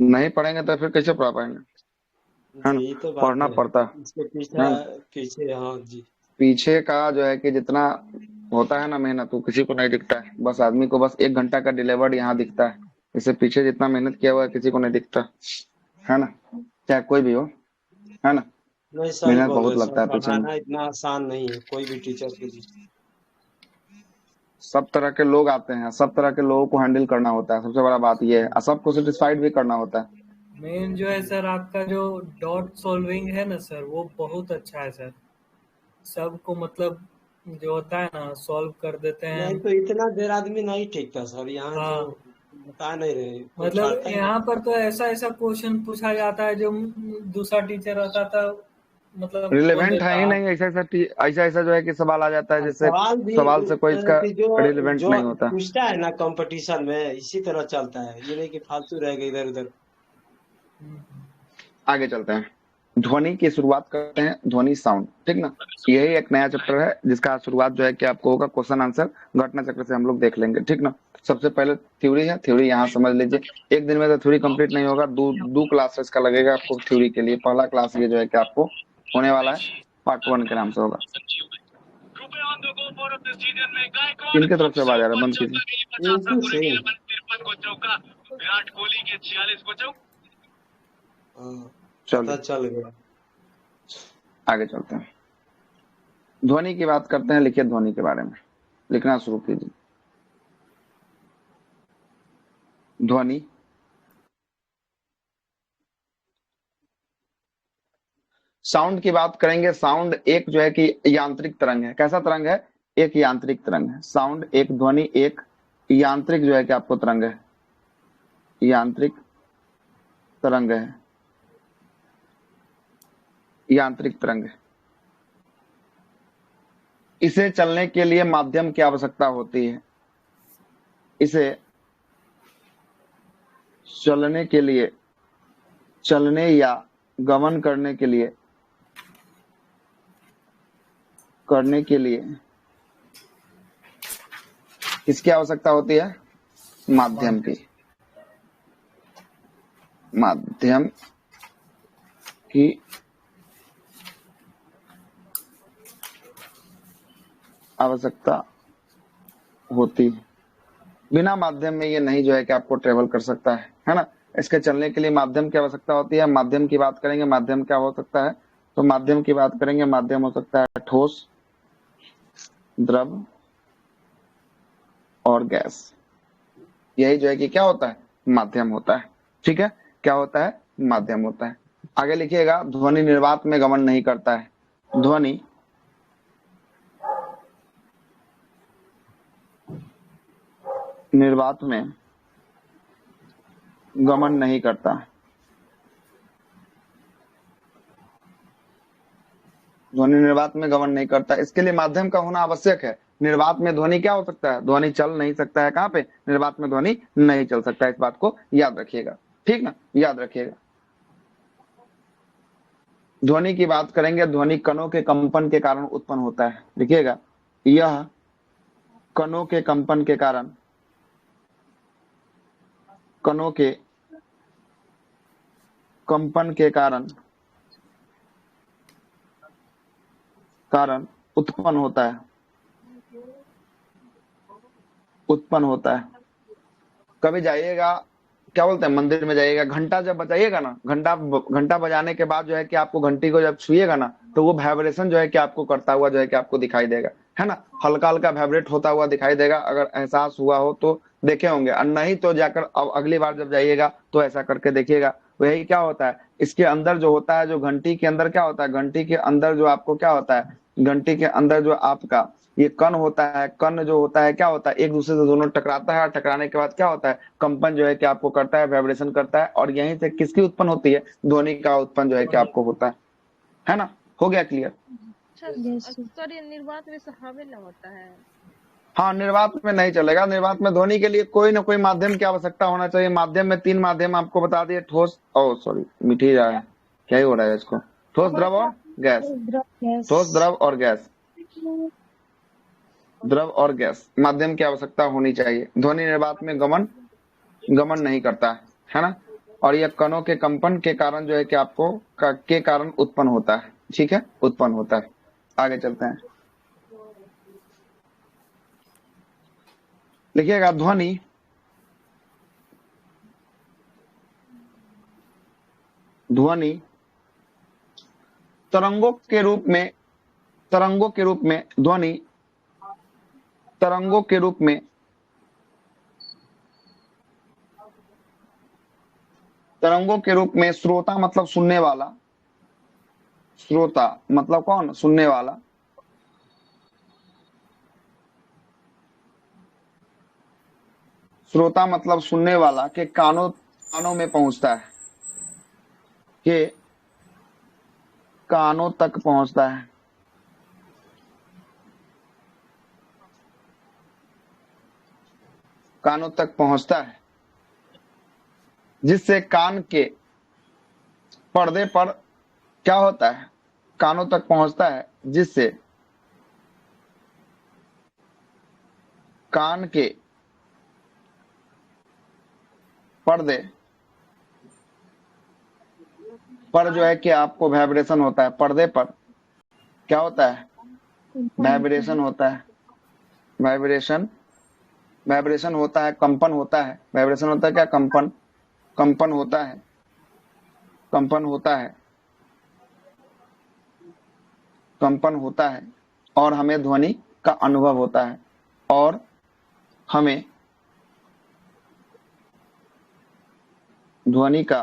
नहीं पढ़ेंगे तो फिर कैसे पढ़ा पाएंगे, है जी ना। यही तो बात पढ़ना है। पड़ता इसके पीछे है ना। पीछे हाँ जी। पीछे का जो है कि जितना होता है ना मेहनत, वो किसी को नहीं दिखता है। बस आदमी को बस 1 घंटा का डिलीवर्ड यहाँ दिखता है। इससे पीछे जितना मेहनत किया हुआ है किसी को नहीं दिखता, है ना। चाहे कोई भी हो, है ना। नहीं सही मेहनत बोल बहुत रहे सर, लगता है पीछे में। पढ़ाना इतना आसान नहीं है कोई भी टीचर के लिए। सब तरह के लोग आते हैं, सब तरह के लोगों को हैंडल करना होता है, सबसे बड़ा बात ये है, और सबको सेटिस्फाइड भी करना होता है। मेन जो है सर आपका जो डॉट सॉल्विंग है ना सर, वो बहुत अच्छा है सर। सबको मतलब जो होता है ना सॉल्व कर देते हैं। नहीं तो इतना देर आदमी नहीं टिकता सर, यहाँ जो हाँ, बता नहीं रहे कोई मतलब पढ़ता ही नहीं। यहाँ पर तो ऐसा ऐसा क्वेश्चन पूछा जाता है जो दूसरा टीचर रहता था, मतलब बोल रिलेवेंट है देता ही है। नहीं, ऐसा ऐसा ऐसा ऐसा जो है कि सवाल आ जाता है और जिससे सवाल भी सवाल से कोई इसका कि जो रिलेवेंट जो नहीं होता। पूछता है ना कंपटीशन में इसी तरह चलता है, ये नहीं कि फालतू रहेगा इधर उधर। आगे चलते हैं, ध्वनि की शुरुआत करते हैं, ध्वनि साउंड, ठीक ना। यही एक नया चैप्टर है जिसका शुरुआत जो है कि आपको होगा क्वेश्चन आंसर घटना चक्र से हम लोग देख लेंगे, ठीक ना। सबसे पहले थ्योरी है, थ्योरी यहाँ समझ लीजिए। एक दिन में तो थ्योरी कंप्लीट नहीं होगा, दो दो क्लासेस का लगेगा आपको थ्योरी के लिए। पहला क्लास ये जो है कि आपको होने वाला है पार्ट 1 के नाम से होगा। किनके तरफ से आवाज आ रहा है, बंद कीजिए। इनकी से हाँ, पता चलिए चल गया। आगे चलते हैं, ध्वनि की बात करते हैं। लिखिए ध्वनि के बारे में, लिखना शुरू कीजिए। ध्वनि साउंड की बात करेंगे। साउंड एक जो है कि यांत्रिक तरंग है। कैसा तरंग है? एक यांत्रिक तरंग है। साउंड एक, ध्वनि एक यांत्रिक जो है कि आपको तरंग है, यांत्रिक तरंग है, यांत्रिक तरंग है। इसे चलने के लिए माध्यम की आवश्यकता होती है। इसे चलने के लिए, चलने या गमन करने के लिए किसकी आवश्यकता होती है? माध्यम की, माध्यम की आवश्यकता होती है। बिना माध्यम में ये नहीं जो है कि आपको ट्रेवल कर सकता है ना। इसके चलने के लिए माध्यम की आवश्यकता होती है। माध्यम की बात करेंगे, माध्यम क्या हो सकता है? तो माध्यम की बात करेंगे, माध्यम हो सकता है ठोस, द्रव और गैस। यही जो है कि क्या होता है? माध्यम होता है, ठीक है। क्या होता है? माध्यम होता है। आगे लिखिएगा, ध्वनि निर्वात में गमन नहीं करता है। ध्वनि निर्वात में गमन नहीं करता। ध्वनि निर्वात में गमन नहीं करता, इसके लिए माध्यम का होना आवश्यक है। निर्वात में ध्वनि क्या हो सकता है? ध्वनि चल नहीं सकता है। कहाँ पे? निर्वात में ध्वनि नहीं चल सकता है। इस बात को याद रखिएगा, ठीक ना, याद रखिएगा। ध्वनि की बात करेंगे, ध्वनि कणों के कंपन के कारण उत्पन्न होता है। देखिएगा, यह कणों के कंपन के कारण, कणों के कंपन के कारण उत्पन्न होता है, उत्पन्न होता है। कभी जाइएगा, क्या बोलते हैं, मंदिर में जाइएगा, घंटा जब बजाइएगा ना, घंटा घंटा बजाने के बाद जो है कि आपको घंटी को जब छुइएगा ना, तो वो वाइब्रेशन जो है कि आपको करता हुआ जो है कि आपको दिखाई देगा, है ना। हल्का हल्का वाइब्रेट होता हुआ दिखाई देगा। अगर एहसास हुआ हो तो देखे होंगे, और नहीं तो जाकर अब अगली बार जब जाइएगा तो ऐसा करके देखिएगा। वही क्या होता है, इसके अंदर जो होता है, जो घंटी के अंदर क्या होता है, घंटी के अंदर जो आपको क्या होता है, घंटी के अंदर जो आपका ये कण होता है, कण जो होता है क्या होता है, एक दूसरे से दोनों टकराता है, और टकराने के बाद क्या होता है, कंपन जो है कि आपको करता है, वाइब्रेशन करता है, और यहीं से किसकी उत्पन्न होती है? ध्वनि का उत्पन्न जो है कि आपको होता है ना। हो गया क्लियर? अच्छा सर, ये निर्वात में सहावे ना होता है। हाँ, निर्वात में नहीं चलेगा। निर्वात में ध्वनि के लिए कोई ना कोई माध्यम की आवश्यकता होना चाहिए। माध्यम में 3 माध्यम आपको बता दिए, ठोस, ओ सॉरी मिट ही रहा है, क्या ही हो रहा है इसको, ठोस, द्रव और गैस। ठोस, द्रव और गैस, द्रव और गैस माध्यम की आवश्यकता होनी चाहिए। ध्वनि निर्वात में गमन नहीं करता है ना। और यह कणों के कंपन के कारण जो है कि आपको के कारण उत्पन्न होता है। ठीक है, उत्पन्न होता है। आगे चलते हैं, लिखिएगा ध्वनि ध्वनि तरंगों के रूप में तरंगों के रूप में ध्वनि तरंगों के रूप में तरंगों के रूप में श्रोता मतलब सुनने वाला, श्रोता मतलब कौन? सुनने वाला, श्रोता मतलब सुनने वाला के कानों में पहुंचता है, के कानों तक पहुंचता है। कानों तक पहुंचता है, जिससे कान के पर्दे पर क्या होता है? कानों तक पहुंचता है, जिससे कान के पर्दे पर जो है कि आपको वाइब्रेशन होता है। पर्दे पर क्या होता है? वाइब्रेशन होता है। वाइब्रेशन वाइब्रेशन होता है, कंपन होता है। वाइब्रेशन होता है क्या? कंपन कंपन होता है, कंपन होता है, कंपन होता है और हमें ध्वनि का अनुभव होता है, और हमें ध्वनि का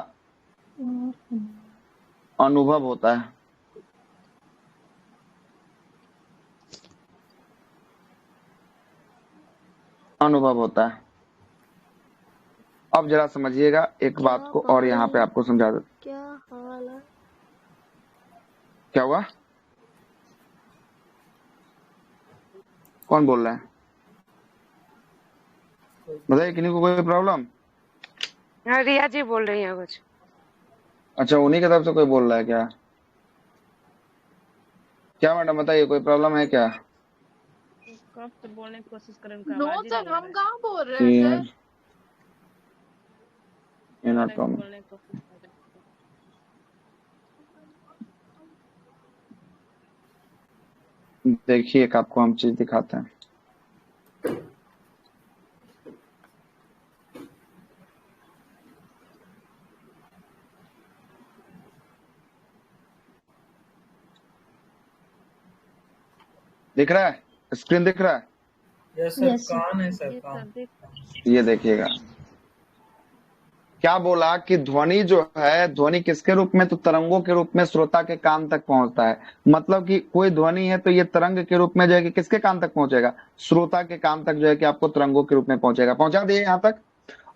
अनुभव होता है। अनुभव होता है। अब जरा समझिएगा एक बात को, और यहाँ पे आपको समझा दो। क्या हाल है? क्या हुआ? कौन बोल रहा है? बताइए, किन्हीं को कोई प्रॉब्लम? रिया जी बोल रही हैं कुछ। अच्छा, उन्हीं की तरफ से कोई बोल रहा है क्या? क्या मैडम बताइए, कोई प्रॉब्लम है क्या? कब से बोलने की कोशिश करें, नो सर, हम कहाँ बोल रहे हैं सर। Not problem. बोलने की कोशिश कर देखिए, एक आपको हम चीज दिखाते हैं। दिख रहा है? स्क्रीन दिख रहा है? यस सर, कान है सर, कान। ये देखिएगा, क्या बोला कि ध्वनि जो है, ध्वनि किसके रूप में? तो तरंगों के रूप में श्रोता के कान तक पहुंचता है। मतलब कि कोई ध्वनि है तो ये तरंग के रूप में जो है कि किसके कान तक पहुंचेगा? श्रोता के कान तक जो है कि आपको तरंगों के रूप में पहुंचेगा। पहुंचा दिए यहाँ तक?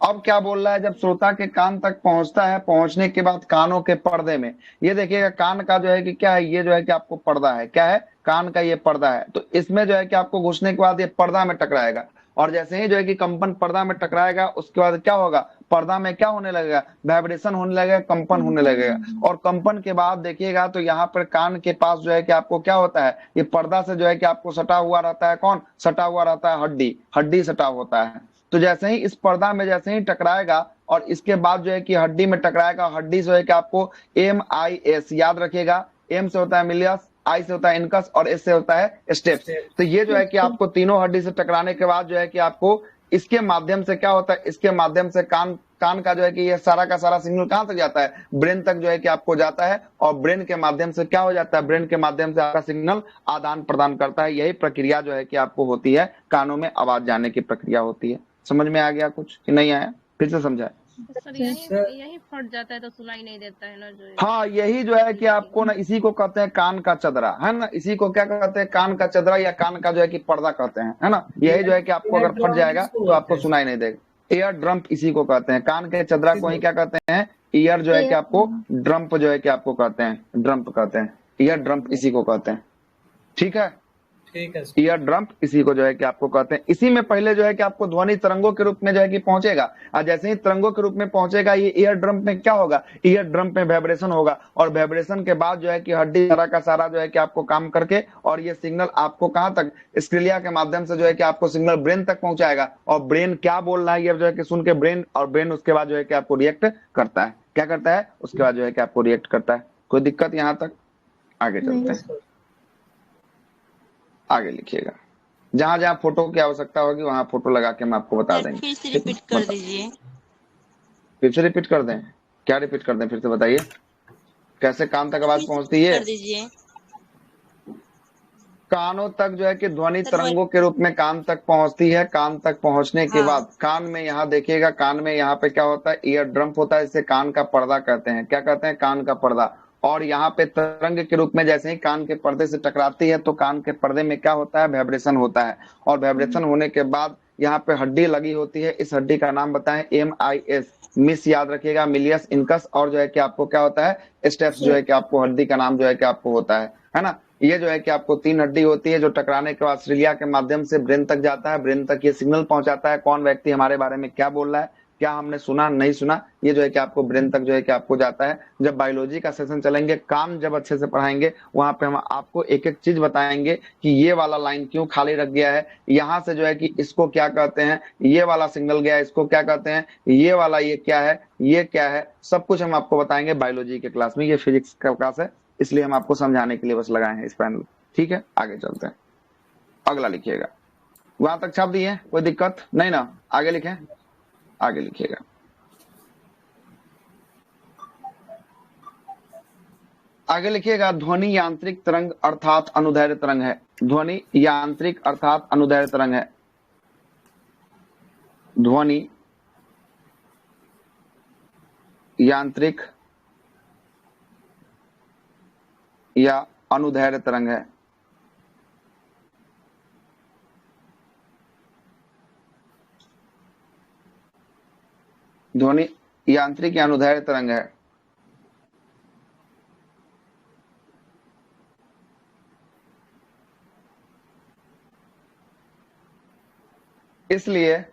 अब क्या बोल रहा है? जब श्रोता के कान तक पहुंचता है, पहुंचने के बाद कानों के पर्दे में, ये देखिएगा कान का जो है कि क्या है, ये जो है कि आपको पर्दा है। क्या है? कान का ये पर्दा है। तो इसमें जो है कि आपको घुसने के बाद ये पर्दा में टकराएगा, और जैसे ही जो है कि कंपन पर्दा में टकराएगा, उसके बाद क्या होगा? पर्दा में क्या होने लगेगा? वाइब्रेशन होने लगेगा, कंपन होने लगेगा। और कंपन के बाद देखिएगा तो यहाँ पर कान के पास जो है कि आपको क्या होता है? ये पर्दा से जो है कि आपको सटा हुआ रहता है। कौन सटा हुआ रहता है? हड्डी। हड्डी सटा होता है। तो जैसे ही इस पर्दा में जैसे ही टकराएगा, और इसके बाद जो है कि हड्डी में टकराएगा, हड्डी से है कि आपको MIS याद रखिएगा। M से होता है मिलियस, I से होता है इनकस, और S से होता है स्टेप्स। तो ये जो है कि आपको तीनों हड्डी से टकराने के बाद जो है कि आपको इसके माध्यम से क्या होता है? इसके माध्यम से कान का जो है कि ये सारा का सारा सिग्नल कहां तक जाता है? ब्रेन तक जो है कि आपको जाता है, और ब्रेन के माध्यम से क्या हो जाता है? ब्रेन के माध्यम से आपका सिग्नल आदान प्रदान करता है। यही प्रक्रिया जो है कि आपको होती है, कानों में आवाज जाने की प्रक्रिया होती है। समझ में आ गया कुछ कि नहीं आया? फिर से समझाए। सर यही फट जाता है तो सुनाई नहीं देता है ना जो। हाँ, यही जो है कि आपको ना, इसी को कहते हैं कान का चदरा, है ना? इसी को क्या कहते हैं? कान का चदरा, या कान का जो है कि पर्दा कहते हैं, है ना? यही जो है कि आपको अगर फट जाएगा तो आपको सुनाई नहीं देगा। ईयर ड्रम्प इसी को कहते हैं। कान के चदरा को ही क्या कहते हैं? ईयर जो है कि आपको ड्रम्प जो है कि आपको कहते हैं, ड्रम्प कहते हैं। ईयर ड्रम्प इसी को कहते हैं। ठीक है, ठीक है सर। ईयर ड्रम इसी को जो है कि आपको कहते हैं। इसी में पहले जो है कि आपको ध्वनि तरंगों के रूप में जो है कि पहुंचेगा, और जैसे ही तरंगों के रूप में पहुंचेगा ये ईयर ड्रम में क्या होगा, ईयर ड्रम में वाइब्रेशन होगा, और वाइब्रेशन के बाद जो है कि हड्डी सारा का सारा जो है कि आपको काम करके, और ये सिग्नल आपको कहां तक, स्क्रिलिया के माध्यम से जो है कि आपको सिग्नल ब्रेन तक पहुंचाएगा, और ब्रेन क्या बोल रहा है ये जो है कि सुन के ब्रेन, और ब्रेन उसके बाद जो है कि आपको रिएक्ट करता है। क्या करता है? उसके बाद जो है कि आपको रिएक्ट करता है। कोई दिक्कत यहां तक? आगे चलते हैं, आगे लिखिएगा। जहां जहां फोटो की आवश्यकता होगी वहां फोटो लगा के हम आपको बता देंगे। फिर से रिपीट कर दीजिए। फिर से रिपीट कर दें? क्या रिपीट कर दें? फिर से बताइए, कैसे कान तक आवाज पहुंचती है? कर दीजिए। कानों तक जो है कि ध्वनि तरंगों के रूप में कान तक पहुंचती है। कान तक पहुंचने के बाद कान में, यहाँ देखिएगा, कान में यहाँ पे क्या होता है, ईयर ड्रम होता है, इसे कान का पर्दा कहते हैं। क्या कहते हैं? कान का पर्दा। और यहाँ पे तरंग के रूप में जैसे ही कान के पर्दे से टकराती है तो कान के पर्दे में क्या होता है, वाइब्रेशन होता है, और वाइब्रेशन होने के बाद यहाँ पे हड्डी लगी होती है। इस हड्डी का नाम बताएं, MIS, मिस याद रखिएगा, मिलियस इंकस, और जो है कि आपको क्या होता है, स्टेप्स जो है कि आपको हड्डी का नाम जो है कि आपको होता है ना। ये जो है कि आपको 3 हड्डी होती है जो टकराने के बाद स्क्रिलिया के माध्यम से ब्रेन तक जाता है। ब्रेन तक ये सिग्नल पहुंचाता है कौन व्यक्ति हमारे बारे में क्या बोल रहा है, क्या हमने सुना नहीं सुना, ये जो है कि आपको ब्रेन तक जो है कि आपको जाता है। जब बायोलॉजी का सेशन चलेंगे, काम जब अच्छे से पढ़ाएंगे, वहां पे हम आपको एक एक चीज बताएंगे कि ये वाला लाइन क्यों खाली रख गया है, यहाँ से जो है कि इसको क्या कहते हैं, ये वाला सिग्नल गया इसको क्या कहते हैं, ये वाला ये क्या है, ये क्या है, सब कुछ हम आपको बताएंगे बायोलॉजी के क्लास में। ये फिजिक्स का क्लास है, इसलिए हम आपको समझाने के लिए बस लगाए हैं इस पैनल। ठीक है, आगे चलते हैं। अगला लिखिएगा। वहां तक छाप दिए? कोई दिक्कत नहीं ना? आगे लिखें, आगे लिखिएगा। आगे लिखिएगा, ध्वनि यांत्रिक तरंग अर्थात अनुदैर्ध्य तरंग है। ध्वनि यांत्रिक अर्थात अनुदैर्ध्य तरंग है। ध्वनि यांत्रिक या अनुदैर्ध्य तरंग है। ध्वनि यांत्रिक या अनुदैर्ध्य तरंग है। इसलिए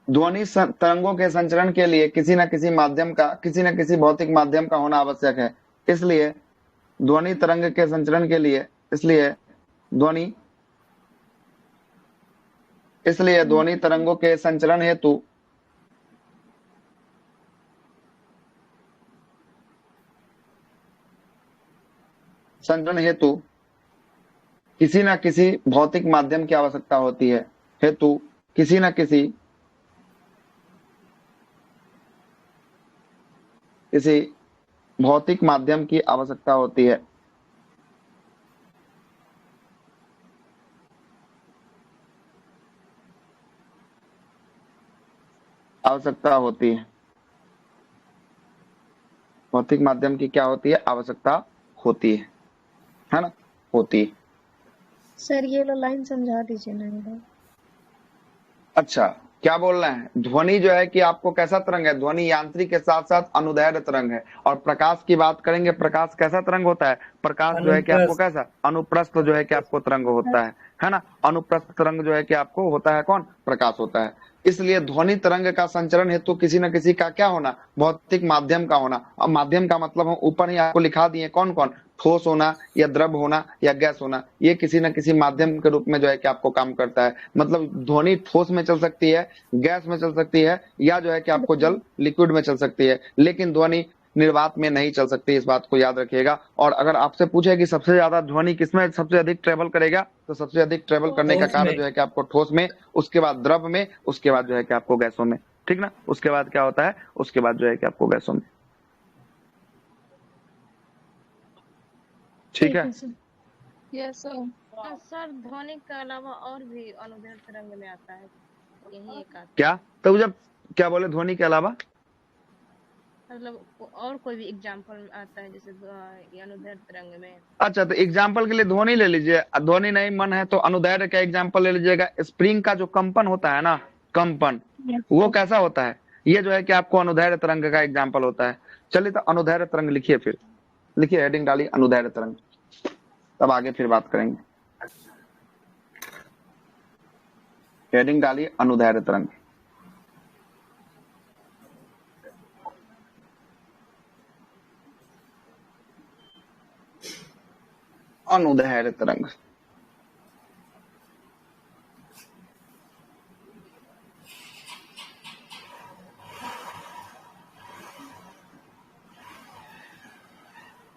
ध्वनि तरंगों के संचरण के लिए किसी न किसी माध्यम का, किसी न किसी भौतिक माध्यम का होना आवश्यक है। इसलिए ध्वनि तरंग के संचरण के लिए, इसलिए ध्वनि तरंगों के संचरण हेतु किसी न किसी भौतिक माध्यम की आवश्यकता होती है। हेतु किसी न किसी भौतिक माध्यम की आवश्यकता होती है। भौतिक माध्यम की क्या होती है? आवश्यकता होती है ना? होती है। सर ये लो लाइन समझा दीजिए ना इधर। अच्छा, क्या बोल रहे हैं? ध्वनि जो है कि आपको कैसा तरंग है? ध्वनि यांत्रिक के साथ साथ अनुदैर्ध्य तरंग है। और प्रकाश की बात करेंगे, प्रकाश कैसा तरंग होता है? प्रकाश जो है कि आपको कैसा, अनुप्रस्थ जो है कि आपको तरंग होता है ना? अनुप्रस्थ तरंग जो है कि आपको होता है कौन? प्रकाश होता है। इसलिए ध्वनि तरंग का संचरण हेतु किसी न किसी का क्या होना? भौतिक माध्यम का होना। और माध्यम का मतलब हम ऊपर ही आपको लिखा दिए कौन कौन, ठोस होना या द्रव होना या गैस होना। ये किसी न किसी माध्यम के रूप में जो है कि आपको काम करता है। मतलब ध्वनि ठोस में चल सकती है, गैस में चल सकती है, या जो है कि आपको जल लिक्विड में चल सकती है, लेकिन ध्वनि निर्वात में नहीं चल सकती। इस बात को याद रखिएगा। और अगर आपसे पूछे कि सबसे ज्यादा ध्वनि किसमें सबसे अधिक ट्रेवल करेगा, तो सबसे अधिक ट्रेवल करने का कार्य जो है कि आपको ठोस में, उसके बाद द्रव में, उसके बाद जो है कि आपको गैसों में। ठीक ना? उसके बाद क्या होता है? उसके बाद जो है कि आपको गैसों में। ठीक है? Yes sir. सर ध्वनि के अलावा और भी अनुदैर्ध्य तरंग में आता है, यही एक आता है। क्या? तो जब क्या बोले ध्वनि के अलावा? मतलब और कोई भी एग्जांपल आता है जैसे अनुदैर्ध्य तरंग में? अच्छा, तो एग्जाम्पल के लिए ध्वनि ले लीजिए। ध्वनि नहीं मन है तो अनुदैर्ध्य का एग्जाम्पल ले लीजिएगा। स्प्रिंग का जो कंपन होता है ना, कंपन, वो कैसा होता है? ये जो है कि आपको अनुदैर्ध्य तरंग का एग्जाम्पल होता है। चलिए तो अनुदैर्ध्य तरंग लिखिए, फिर लिखिए, हेडिंग डालिए अनुदैर्ध्य तरंग, तब आगे फिर बात करेंगे। हेडिंग डालिए अनुदैर्ध्य तरंग। अनुदैर्ध्य तरंग।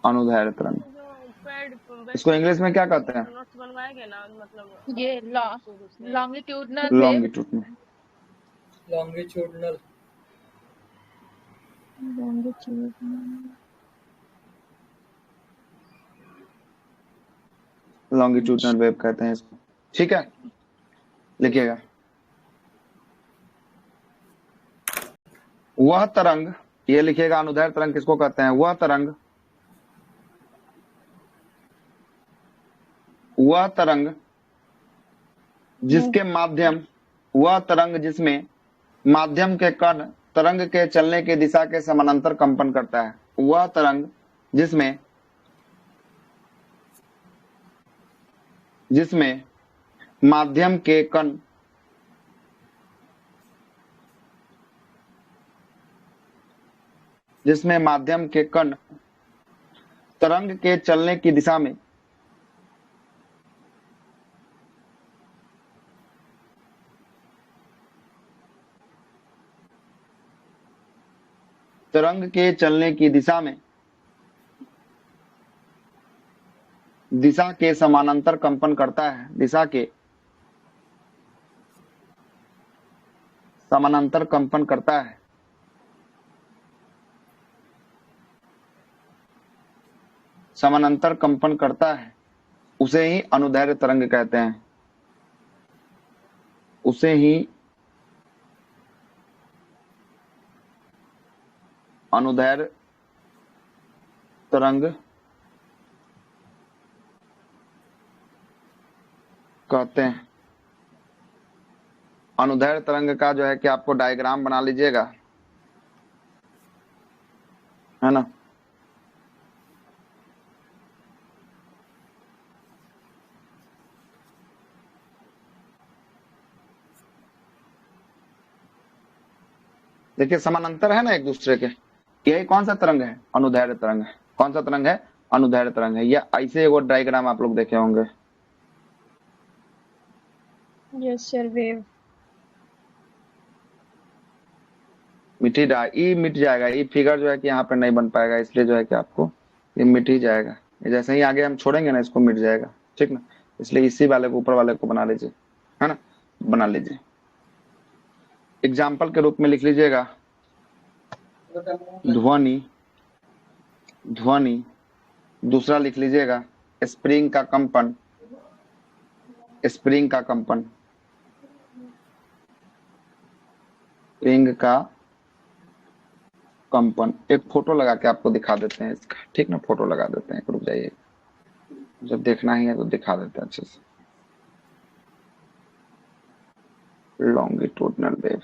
अनुदैर्ध्य तरंग, जो पैड इसको इंग्लिश में क्या कहते हैं? नोट्स बनवाएंगे ना, मतलब ये लॉन्गिट्यूडनल वेव, लॉन्गिट्यूड में। लॉन्गिट्यूडनल। लॉन्गिट्यूडनल वेव कहते हैं इसको, ठीक है, लिखिएगा। वह तरंग, ये लिखिएगा अनुदैर्ध्य तरंग किसको कहते हैं? वह तरंग, वह तरंग जिसके माध्यम, वह तरंग जिसमें माध्यम के कण तरंग के चलने की दिशा के समानांतर कंपन करता है। वह तरंग जिसमें माध्यम के कण तरंग के चलने की दिशा में दिशा के समानांतर कंपन करता है। दिशा के समानांतर कंपन करता है। समानांतर कंपन करता है, उसे ही अनुदैर्ध्य तरंग कहते हैं। उसे ही अनुदैर्ध्य तरंग कहते हैं। अनुदैर्ध्य तरंग का जो है कि आपको डायग्राम बना लीजिएगा, है ना। देखिए समानांतर है ना एक दूसरे के, यही कौन सा तरंग है? अनुदैर्ध्य तरंग है। कौन सा तरंग है? अनुदैर्ध्य तरंग है। या ऐसे वो डायग्राम आप लोग देखे होंगे। Yes sir, wave. ई मिट जाएगा, ई फिगर जो है कि यहाँ पे नहीं बन पाएगा, इसलिए जो है कि आपको ये मिट ही जाएगा। जैसे ही आगे हम छोड़ेंगे ना, इसको मिट जाएगा, ठीक ना। इसलिए इसी वाले को, ऊपर वाले को बना लीजिए, है ना, बना लीजिए। एग्जाम्पल के रूप में लिख लीजिएगा ध्वनि। ध्वनि। दूसरा लिख लीजिएगा स्प्रिंग का कंपन। स्प्रिंग का कंपन। स्प्रिंग का कंपन। एक फोटो लगा के आपको दिखा देते हैं इसका, ठीक ना, फोटो लगा देते हैं, रुक जाइए, जब देखना ही है तो दिखा देते हैं अच्छे से। Longitudinal wave.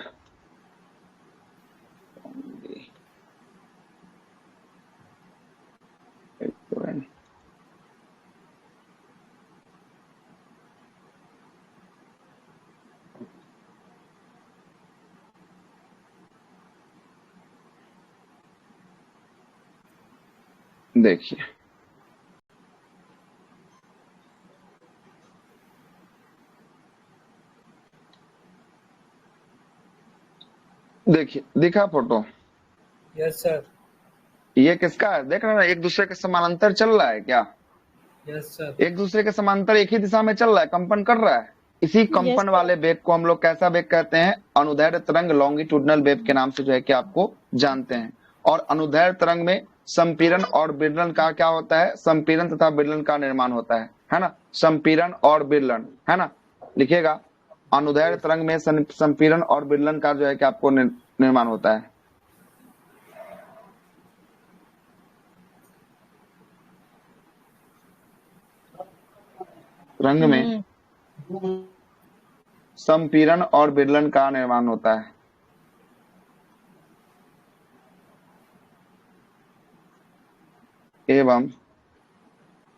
देखिए देखिए, दिखा फोटो? Yes sir. ये किसका है? देख रहे हैं एक दूसरे के समानांतर चल रहा है क्या? Yes sir. एक दूसरे के समांतर एक ही दिशा में चल रहा है, कंपन कर रहा है। इसी कंपन Yes, वाले वेग को हम लोग कैसा वेग कहते हैं? अनुदैर्ध्य तरंग, लॉन्गिट्यूडनल वेव के नाम से जो है कि आपको जानते हैं। और अनुदैर्ध्य तरंग में संपीड़न और विदलन का क्या होता है? संपीड़न तथा विदलन का निर्माण होता है ना। संपीड़न और विदलन, है ना, लिखिएगा। अनुदैर्ध्य तरंग में संपीड़न और विदलन का जो है कि आपको निर्माण होता है। तरंग में संपीड़न और विदलन का निर्माण होता है। एवं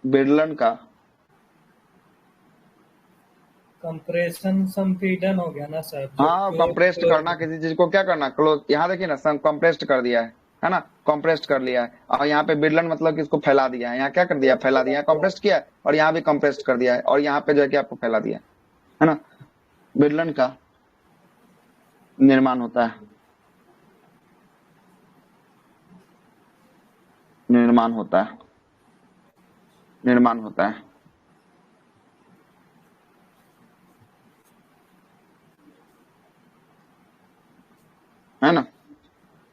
विदलन का कंप्रेशन संपीड़न हो गया ना सर, जो हाँ, क्लोज कंप्रेस्ड करना, किसी चीज को क्या करना, क्लोज, यहाँ देखिए ना, कंप्रेस्ड कर दिया है ना, कंप्रेस्ड कर लिया है। और यहाँ पे विदलन मतलब कि इसको फैला दिया है, यहाँ क्या कर दिया, फैला दिया, कंप्रेस्ड किया है, और यहाँ भी कंप्रेस्ड कर दिया है, और यहाँ पे जो है कि आपको फैला दिया है ना। विदलन का निर्माण होता है, निर्माण होता है, निर्माण होता है ना।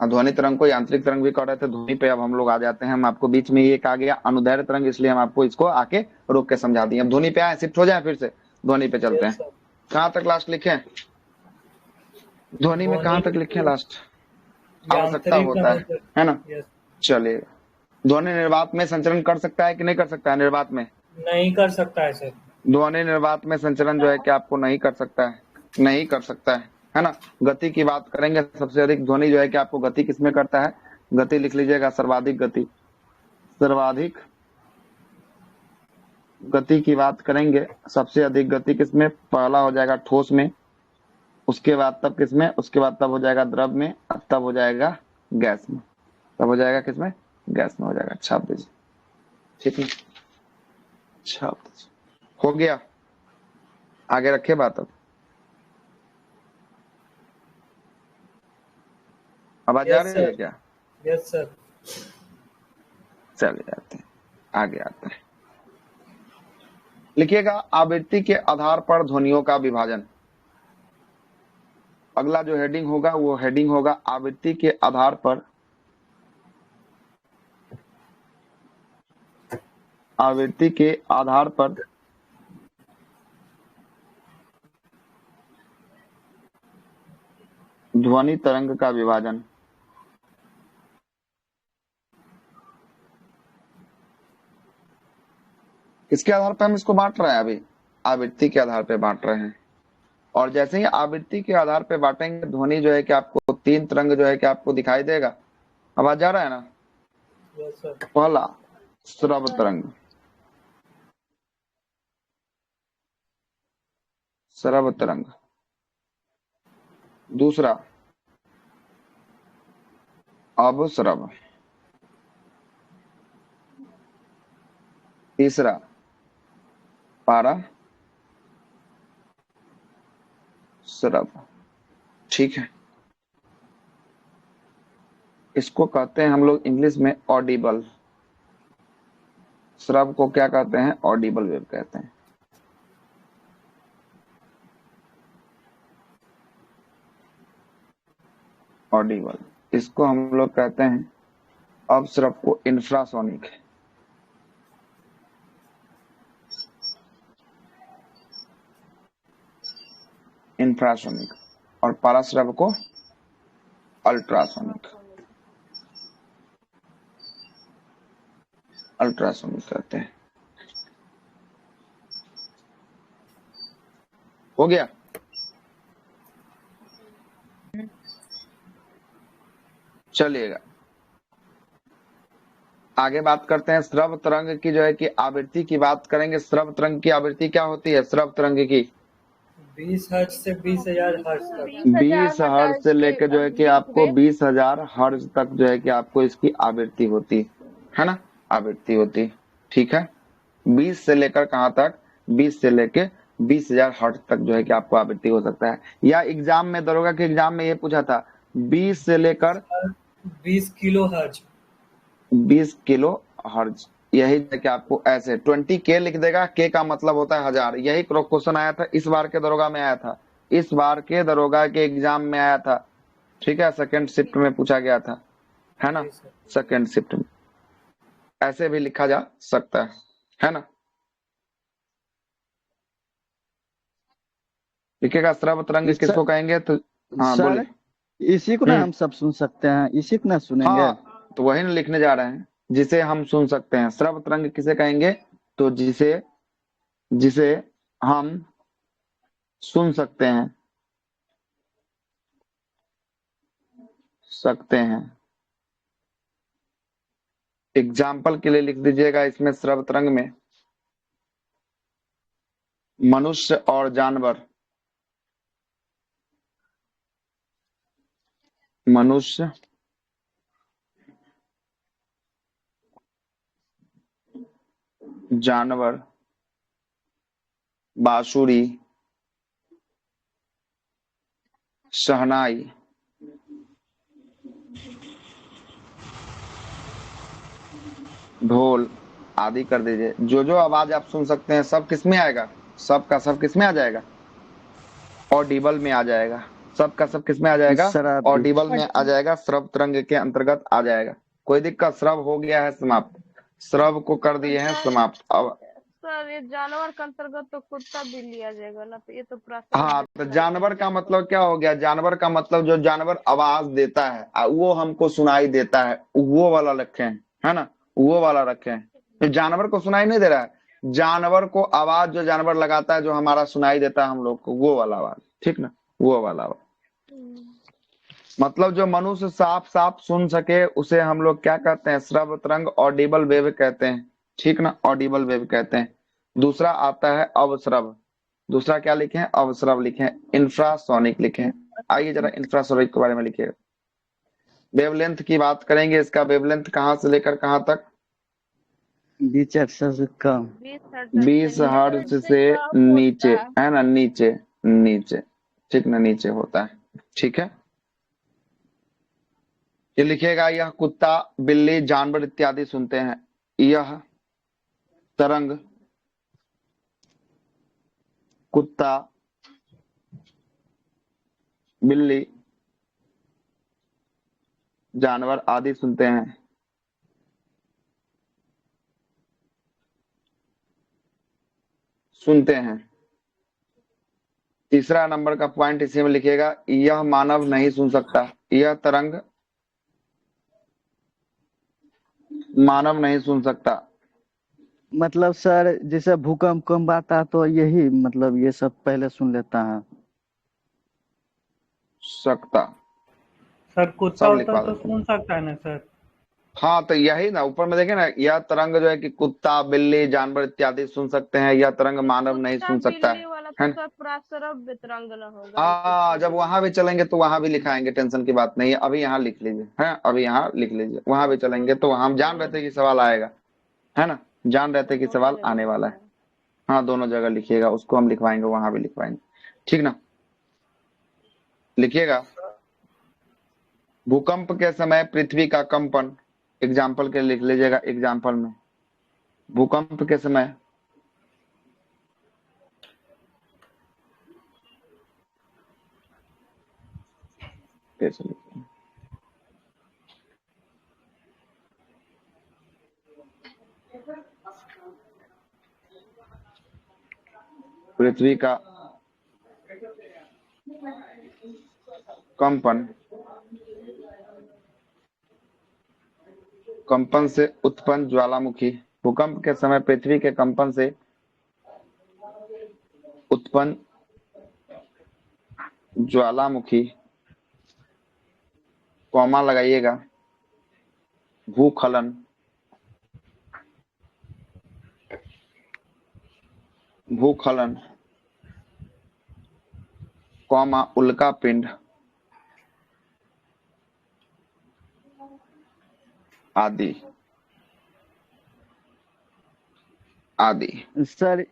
ध्वनि तरंग को यांत्रिक तरंग भी कह रहे थे, ध्वनि पे अब हम लोग आ जाते हैं। हम आपको बीच में ये कहा गया अनुदैर्ध्य तरंग, इसलिए हम आपको इसको आके रोक के समझा दिए। अब ध्वनि पे आए, शिफ्ट हो जाए, फिर से ध्वनि पे चलते यस हैं। सर। कहाँ तक लास्ट लिखे, ध्वनि में कहाँ तक लिखे लास्ट, आवश्यकता यांत्रिक होता है ना। यस। चलिए, ध्वनि निर्वात में संचरण कर सकता है कि नहीं कर सकता है, निर्वात में नहीं कर सकता है सर। ध्वनि निर्वात में संचरण जो है कि आपको नहीं कर सकता है, नहीं कर सकता है ना। गति की बात करेंगे, सबसे अधिक ध्वनि जो है कि आपको गति किसमें करता है, गति लिख लीजिएगा, सर्वाधिक गति, सर्वाधिक गति की बात करेंगे, सबसे अधिक गति किसमें, पहला हो जाएगा ठोस में, उसके बाद तब किसमें, उसके बाद तब हो जाएगा द्रव में, तब हो जाएगा गैस में, तब हो जाएगा किसमें, गैस में हो जाएगा। छाप दीजिए, ठीक है, छाप दीजिए, हो गया। आगे रखे बात, अब आवाज आ यस रही है सर। क्या, यस सर। चले जाते हैं, आगे आते हैं। लिखिएगा आवृत्ति के आधार पर ध्वनियों का विभाजन। अगला जो हेडिंग होगा वो हेडिंग होगा आवृत्ति के आधार पर, आवृत्ति के आधार पर ध्वनि तरंग का विभाजन। किसके आधार पर हम इसको बांट रहे हैं, अभी आवृत्ति के आधार पर बांट रहे हैं। और जैसे ही आवृत्ति के आधार पर बांटेंगे, ध्वनि जो है कि आपको तीन तरंग जो है कि आपको दिखाई देगा। आवाज आ रहा है ना। Yes sir. पहला श्रव तरंग, श्रव तरंग। दूसरा अवश्रव। तीसरा पारा श्रव। ठीक है, इसको कहते हैं हम लोग इंग्लिश में ऑडिबल। श्रव को क्या कहते हैं, ऑडिबल वेव कहते हैं। ऑडिबल, इसको हम लोग कहते हैं, अवश्रव को इंफ्रासोनिक, इंफ्रासोनिक, और पाराश्रव को अल्ट्रासोनिक, अल्ट्रासोनिक कहते हैं। हो गया। चलिएगा आगे बात करते हैं श्रव तरंग की, जो है कि आवृत्ति की बात करेंगे। श्रव तरंग की आवृत्ति क्या होती है, श्रव तरंग की 20 हर्ट्ज से 20,000 हर्ट्ज तक। 20 हर्ट्ज से लेकर जो है कि आपको 20,000 हर्ट्ज तक जो है कि आपको इसकी आवृत्ति होती है ना, आवृत्ति होती। ठीक है, 20 से लेकर कहां तक, 20 से लेकर 20,000 हर्ट्ज तक जो है कि आपको आवृत्ति हो सकता है। या एग्जाम में, दरोगा के एग्जाम में ये पूछा था, 20 से लेकर 20 किलो हर्ट्ज, 20 किलो हर्ट्ज, यही कि आपको ऐसे 20K लिख देगा। के का मतलब होता है हजार। यही क्वेश्चन आया था इस बार के दरोगा में, आया था इस बार के दरोगा के एग्जाम में आया था। ठीक है, सेकंड शिफ्ट में पूछा गया था, है ना, सेकंड शिफ्ट में ऐसे भी लिखा जा सकता है ना। लिखेगा श्रव तरंग किसको कहेंगे, तो हाँ सर, बोलिए। इसी को ना हम सब सुन सकते हैं, इसी को ना सुनेंगे। हाँ, तो वही ना लिखने जा रहे हैं, जिसे हम सुन सकते हैं। श्रव तरंग किसे कहेंगे, तो जिसे जिसे हम सुन सकते हैं, सकते हैं। एग्जाम्पल के लिए लिख दीजिएगा इसमें श्रव तरंग में मनुष्य और जानवर, मनुष्य जानवर बांसुरी शहनाई ढोल आदि कर दीजिए। जो जो आवाज आप सुन सकते हैं सब किस में आएगा, सब का सब किस में आ जाएगा, ऑडिबल में आ जाएगा। सब का सब किस में आ जाएगा, शराब। ऑडिबल में आ जाएगा, श्रव तरंग के अंतर्गत आ जाएगा। कोई दिक्कत, श्रव हो गया है समाप्त, श्रव को कर दिए हैं समाप्त। अब सर ये जानवर के अंतर्गत तो कुत्ता बिल्ली आ जाएगा ना, तो ये तो पूरा हाँ, तो जानवर का मतलब क्या हो गया, जानवर का मतलब जो जानवर आवाज देता है वो हमको सुनाई देता है, वो वाला रखे हैं, है ना, वो वाला रखे हैं। तो जानवर को सुनाई नहीं दे रहा है, जानवर को आवाज जो जानवर लगाता है जो हमारा सुनाई देता है हम लोग को, वो वाला आवाज, ठीक ना, वो वाला आवाज। मतलब जो मनुष्य साफ साफ सुन सके उसे हम लोग क्या कहते हैं, श्रव तरंग, ऑडिबल वेव कहते हैं, ठीक ना, ऑडिबल वेव कहते हैं। दूसरा आता है अवश्रव, दूसरा क्या लिखे हैं, अवश्रव लिखे हैं, इंफ्रासोनिक लिखे हैं। आइए जरा इंफ्रासोनिक के बारे में लिखिएगा। वेवलेंथ की बात करेंगे, इसका वेवलेंथ कहाँ से लेकर कहाँ तक, 20 हर्ट्ज से कम, 20 हर्ट्ज से नीचे, है ना, नीचे नीचे, ठीक ना, नीचे होता है, ठीक है। ये लिखिएगा, यह कुत्ता बिल्ली जानवर इत्यादि सुनते हैं। यह तरंग कुत्ता बिल्ली जानवर आदि सुनते हैं। सुनते हैं। तीसरा नंबर का पॉइंट इसी में लिखिएगा, यह मानव नहीं सुन सकता, यह तरंग मानव नहीं सुन सकता। मतलब सर जैसे भूकंप कम आता है तो यही मतलब ये सब पहले सुन लेता है। सकता सर कुत्ता सब होता लिखवा तो देते सुन सकता है ना सर। हाँ, तो यही ना, ऊपर में देखे ना, यह तरंग जो है कि कुत्ता बिल्ली जानवर इत्यादि सुन सकते हैं, यह तरंग मानव नहीं सुन सकता बिल्ली वाला है तो सर पूरा श्रव्य तरंग ना होगा। हाँ, जब वहां भी चलेंगे तो वहां भी लिखाएंगे, टेंशन की बात नहीं है। अभी यहाँ लिख लीजिए, है, अभी यहाँ लिख लीजिए, वहां भी चलेंगे तो हम जान रहे थे कि सवाल आएगा, है ना, जान रहे थे कि सवाल आने वाला है। हाँ, दोनों जगह लिखिएगा, उसको हम लिखवाएंगे, वहां भी लिखवाएंगे, ठीक ना। लिखिएगा, भूकंप के समय पृथ्वी का कंपन, एग्जाम्पल के लिख लीजिएगा, एग्जाम्पल में भूकंप के समय कैसे लिखें, पृथ्वी का कंपन, कंपन से उत्पन्न ज्वालामुखी, भूकंप के समय पृथ्वी के कंपन से उत्पन्न ज्वालामुखी, कॉमा लगाइएगा, भूखलन, भूखलन, कॉमा उल्का पिंड आदि आदि। सर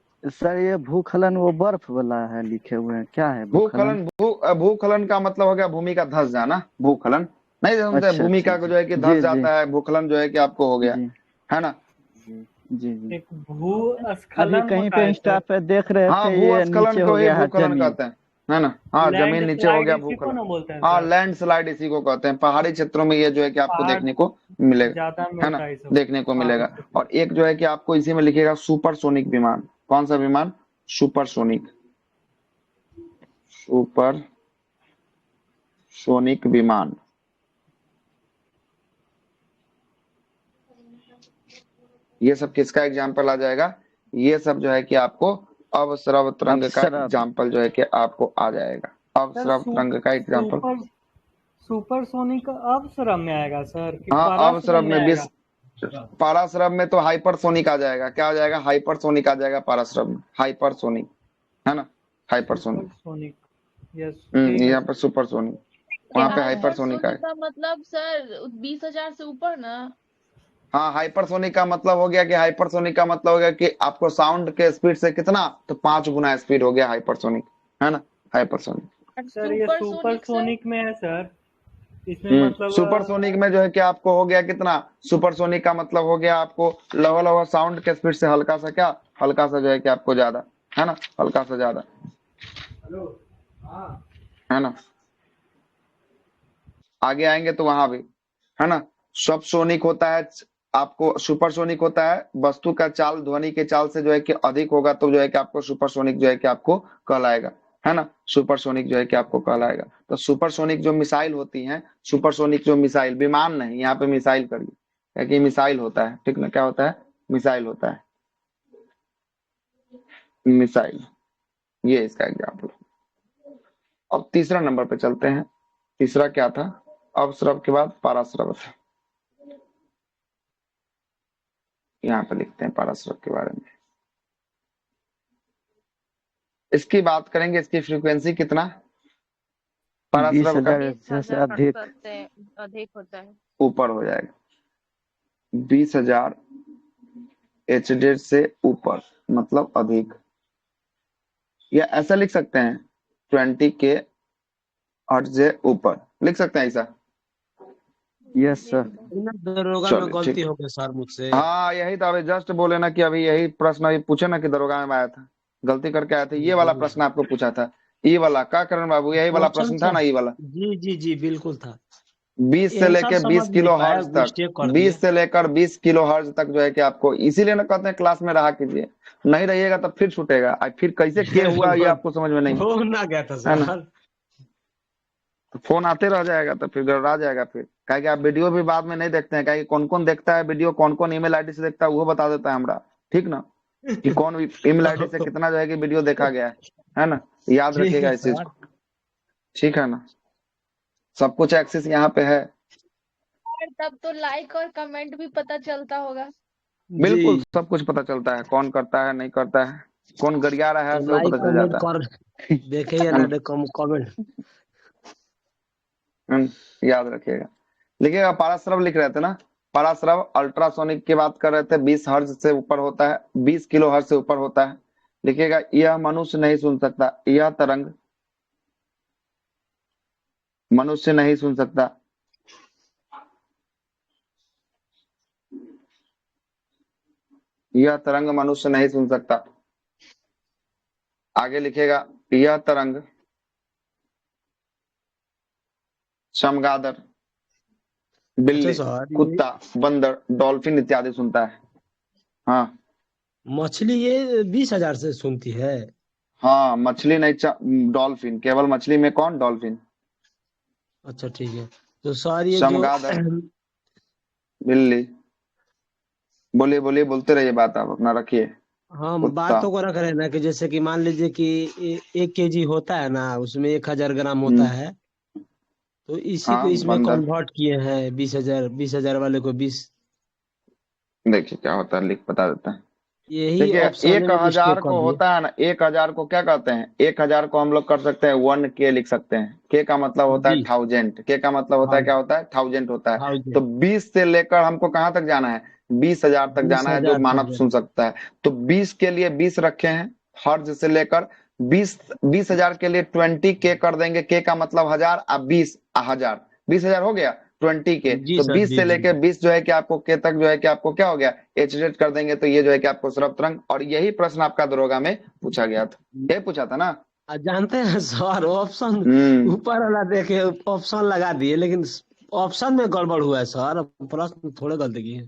ये भूखलन वो बर्फ वाला है लिखे हुए हैं, क्या है भूखलन? भूखलन का मतलब हो गया भूमि का धंस जाना, भूखलन नहीं समझते, अच्छा, भूमि अच्छा, का जो है कि धंस जी, जाता है, भूखलन जो है कि आपको हो गया, है ना। जी जी। एक भूस्खलन अभी कहीं होता पे है इंस्टा सर। पे देख रहे हाँ, थे ये भूस्खलन नीचे को हो ही गया है भूखलन जमीन। कहते हैं, है ना। हाँ, जमीन नीचे हो गया, लैंडस्लाइड इसी को ना भूखलन। बोलते हैं हाँ, सर। लैंडस्लाइड इसी को कहते हैं, पहाड़ी क्षेत्रों में ये जो है कि आपको पहाड़ देखने को मिलेगा, ज्यादा है मिलता ना, है सब देखने को पहाड़ी मिलेगा। क्षेत्र। और एक जो है कि आपको इसी में लिखेगा सुपरसोनिक विमान, कौन सा विमान, सुपरसोनिक, सुपर सोनिक विमान। ये सब किसका एग्जाम्पल आ जाएगा, ये सब जो है कि आपको अवस्रव तरंग का अवस्रव। एग्जाम्पल जो है कि आपको आ जाएगा, अवस्रव तरंग का एग्जाम्पल। सुपरसोनिक अवसरम में आएगा सर कि हाँ, परासरम अवसरम में में आएगा? पाराश्रव में तो हाइपरसोनिक आ जाएगा, क्या आ जाएगा, हाइपरसोनिक आ जाएगा पाराश्रव में, हाइपरसोनिक, है ना, हाइपरसोनिक। सुपरसोनिक, यस ठीक है यहाँ सर। पर सुपरसोनिक, वहां पे हाइपरसोनिक हाइपरसोनिक आएगा। का मतलब सर 20,000 से ऊपर ना? हाँ, हाइपरसोनिक का मतलब हो गया कि हाइपरसोनिक का मतलब हो गया कि आपको साउंड के स्पीड से कितना, तो 5 गुना स्पीड हो गया हाइपरसोनिक, है ना, हाइपरसोनिक। और सर ये सुपरसोनिक सर? सुपरसोनिक में है सर, इसमें मतलब सुपरसोनिक में जो है कि आपको हो गया कितना, सुपरसोनिक का मतलब हो गया आपको लगभग साउंड के स्पीड से हल्का सा क्या, हल्का सा जो है कि आपको ज्यादा, है ना, हल्का सा ज्यादा, है ना। आगे आएंगे तो वहां भी, है ना। सब सोनिक होता है, आपको सुपरसोनिक होता है वस्तु का चाल ध्वनि के चाल से जो है कि अधिक होगा तो जो है कि आपको सुपरसोनिक जो है कि आपको कहलाएगा, है ना, सुपरसोनिक जो है कि आपको कहलाएगा। तो सुपरसोनिक जो मिसाइल होती हैं, सुपरसोनिक जो मिसाइल, विमान नहीं, यहाँ पे मिसाइल करिए, क्योंकि मिसाइल होता है, ठीक ना, क्या होता है, मिसाइल होता है, मिसाइल, ये इसका एग्जाम्पल। अब तीसरा नंबर पे चलते हैं। तीसरा क्या था, अपस्रव के बाद पाराश्रव था, यहाँ पे लिखते हैं पाराश्रव के बारे में। इसकी बात करेंगे, इसकी फ्रीक्वेंसी कितना, पाराश्रव का 20,000 से 20,000 अधिक। से अधिक होता है। ऊपर हो जाएगा, 20,000 एचडेड से ऊपर मतलब अधिक, या ऐसा लिख सकते हैं 20 के हर्ट्ज से ऊपर, लिख सकते हैं ऐसा। यस जी सर। सर। दरोगा चलो में गलती ठीक, हो गई सर मुझसे। हाँ यही था, अभी जस्ट बोले ना कि अभी यही प्रश्न अभी पूछे ना कि दरोगा में आया था, गलती करके आया था, ये वाला प्रश्न आपको पूछा था, ये वाला का करण बाबू, यही वाला क्वेश्चन प्रश्न था ना, ये वाला। जी जी जी बिल्कुल था। 20 से आंसर लेके समझ 20 नहीं किलो पाया, हर्ट्ज तक, मिस्टेक कर 20 दिए। से लेकर 20 किलो हर्ट्ज तक जो है कि आपको, इसीलिए ना कहते हैं क्लास में रहा कीजिए, नहीं रहिएगा तब फिर छूटेगा, और फिर कैसे के हुआ ये आपको समझ में नहीं, हो ना गया था है ना, सर। तो फोन आते रह जाएगा तो फिर गड़बड़ा जाएगा फिर, क्या कि आप वीडियो भी बाद में नहीं देखते हैं, क्या कि कौन कौन देखता है वीडियो, कौन कौन ईमेल आईडी से देखता है वो बता देता है हमरा, ठीक ना, कि कौन ईमेल आईडी से कितना जो है कि वीडियो देखा गया है ना, याद ठीक रखिएगा है इस चीज सर। को, ठीक है ना, सब कुछ एक्सेस यहाँ पे है, और तब तो लाइक और कमेंट भी पता चलता होगा। बिल्कुल जी, सब कुछ पता चलता है, कौन करता है नहीं करता है, कौन गरिया रहा है तो सब लाइक पता चल कमेंट जाता कर देखे या है ना ना? दे कमेंट। याद रखिएगा, लिखिएगा पाराश्रव लिख रहे थे ना, पाराश्रव अल्ट्रासोनिक की बात कर रहे थे, 20 हर्ट्ज से ऊपर होता है, 20 किलो हर्ट्ज से ऊपर होता है, लिखिएगा यह मनुष्य नहीं सुन सकता, यह तरंग मनुष्य नहीं सुन सकता, यह तरंग मनुष्य नहीं सुन सकता। आगे लिखेगा यह तरंग चमगादड़, अच्छा बिल्ली, सर, ये कुत्ता, बंदर, डॉल्फिन इत्यादि सुनता है। हाँ मछली ये 20,000 से सुनती है? हाँ, मछली नहीं, डॉल्फिन, केवल मछली में कौन, डॉल्फिन, अच्छा ठीक है। तो सर ये जो चमगादड़, बिल्ली, बोलिए बोलिए, बोलते रहिए, बात आप अपना रखिए। हम कुत्ता, बातों को रख रहे हैं ना, कि जैसे कि मान लीजिए कि 1 केजी होता है ना, उसमें 1,000 ग्राम होता है, तो इसी को हाँ इसमें बंदर, कन्वर्ट किए हैं, 20,000 वाले को 20। देखिए क्या होता है, लिख बता देता है। यही देखिए ऑप्शन एक में हजार मिस्टेक कर को दिए। होता है ना, 1,000 को क्या कहते हैं, 1,000 को हम लोग कर सकते हैं 1K लिख सकते हैं, के का मतलब होता है जी, 1000, के का मतलब होता है क्या होता है, 1000 होता है। तो 1000, 20 से लेकर हमको कहाँ तक जाना है, 20,000 तक जाना है, जो 20,000 मानव तक है। सुन सकता है। तो 20 के लिए 20 रखे हैं, हर्ज से लेकर 20,000 के लिए 20K कर देंगे, के का मतलब 1000, अब 20,000, 20,000 हो गया 20K, जी तो सर, 20 जी से जी। लेके 20 जो है कि आपको के तक जो है कि आपको क्या हो गया, एचडेट कर देंगे, तो ये जो है कि आपको श्रव तरंग, और यही प्रश्न आपका दरोगा में पूछा गया था, ये पूछा था ना। जानते हैं सर, ऑप्शन हम्म ऊपर वाला देखे, ऑप्शन लगा दिए, लेकिन ऑप्शन में गड़बड़ हुआ है सर, प्रश्न थोड़े गलती किए।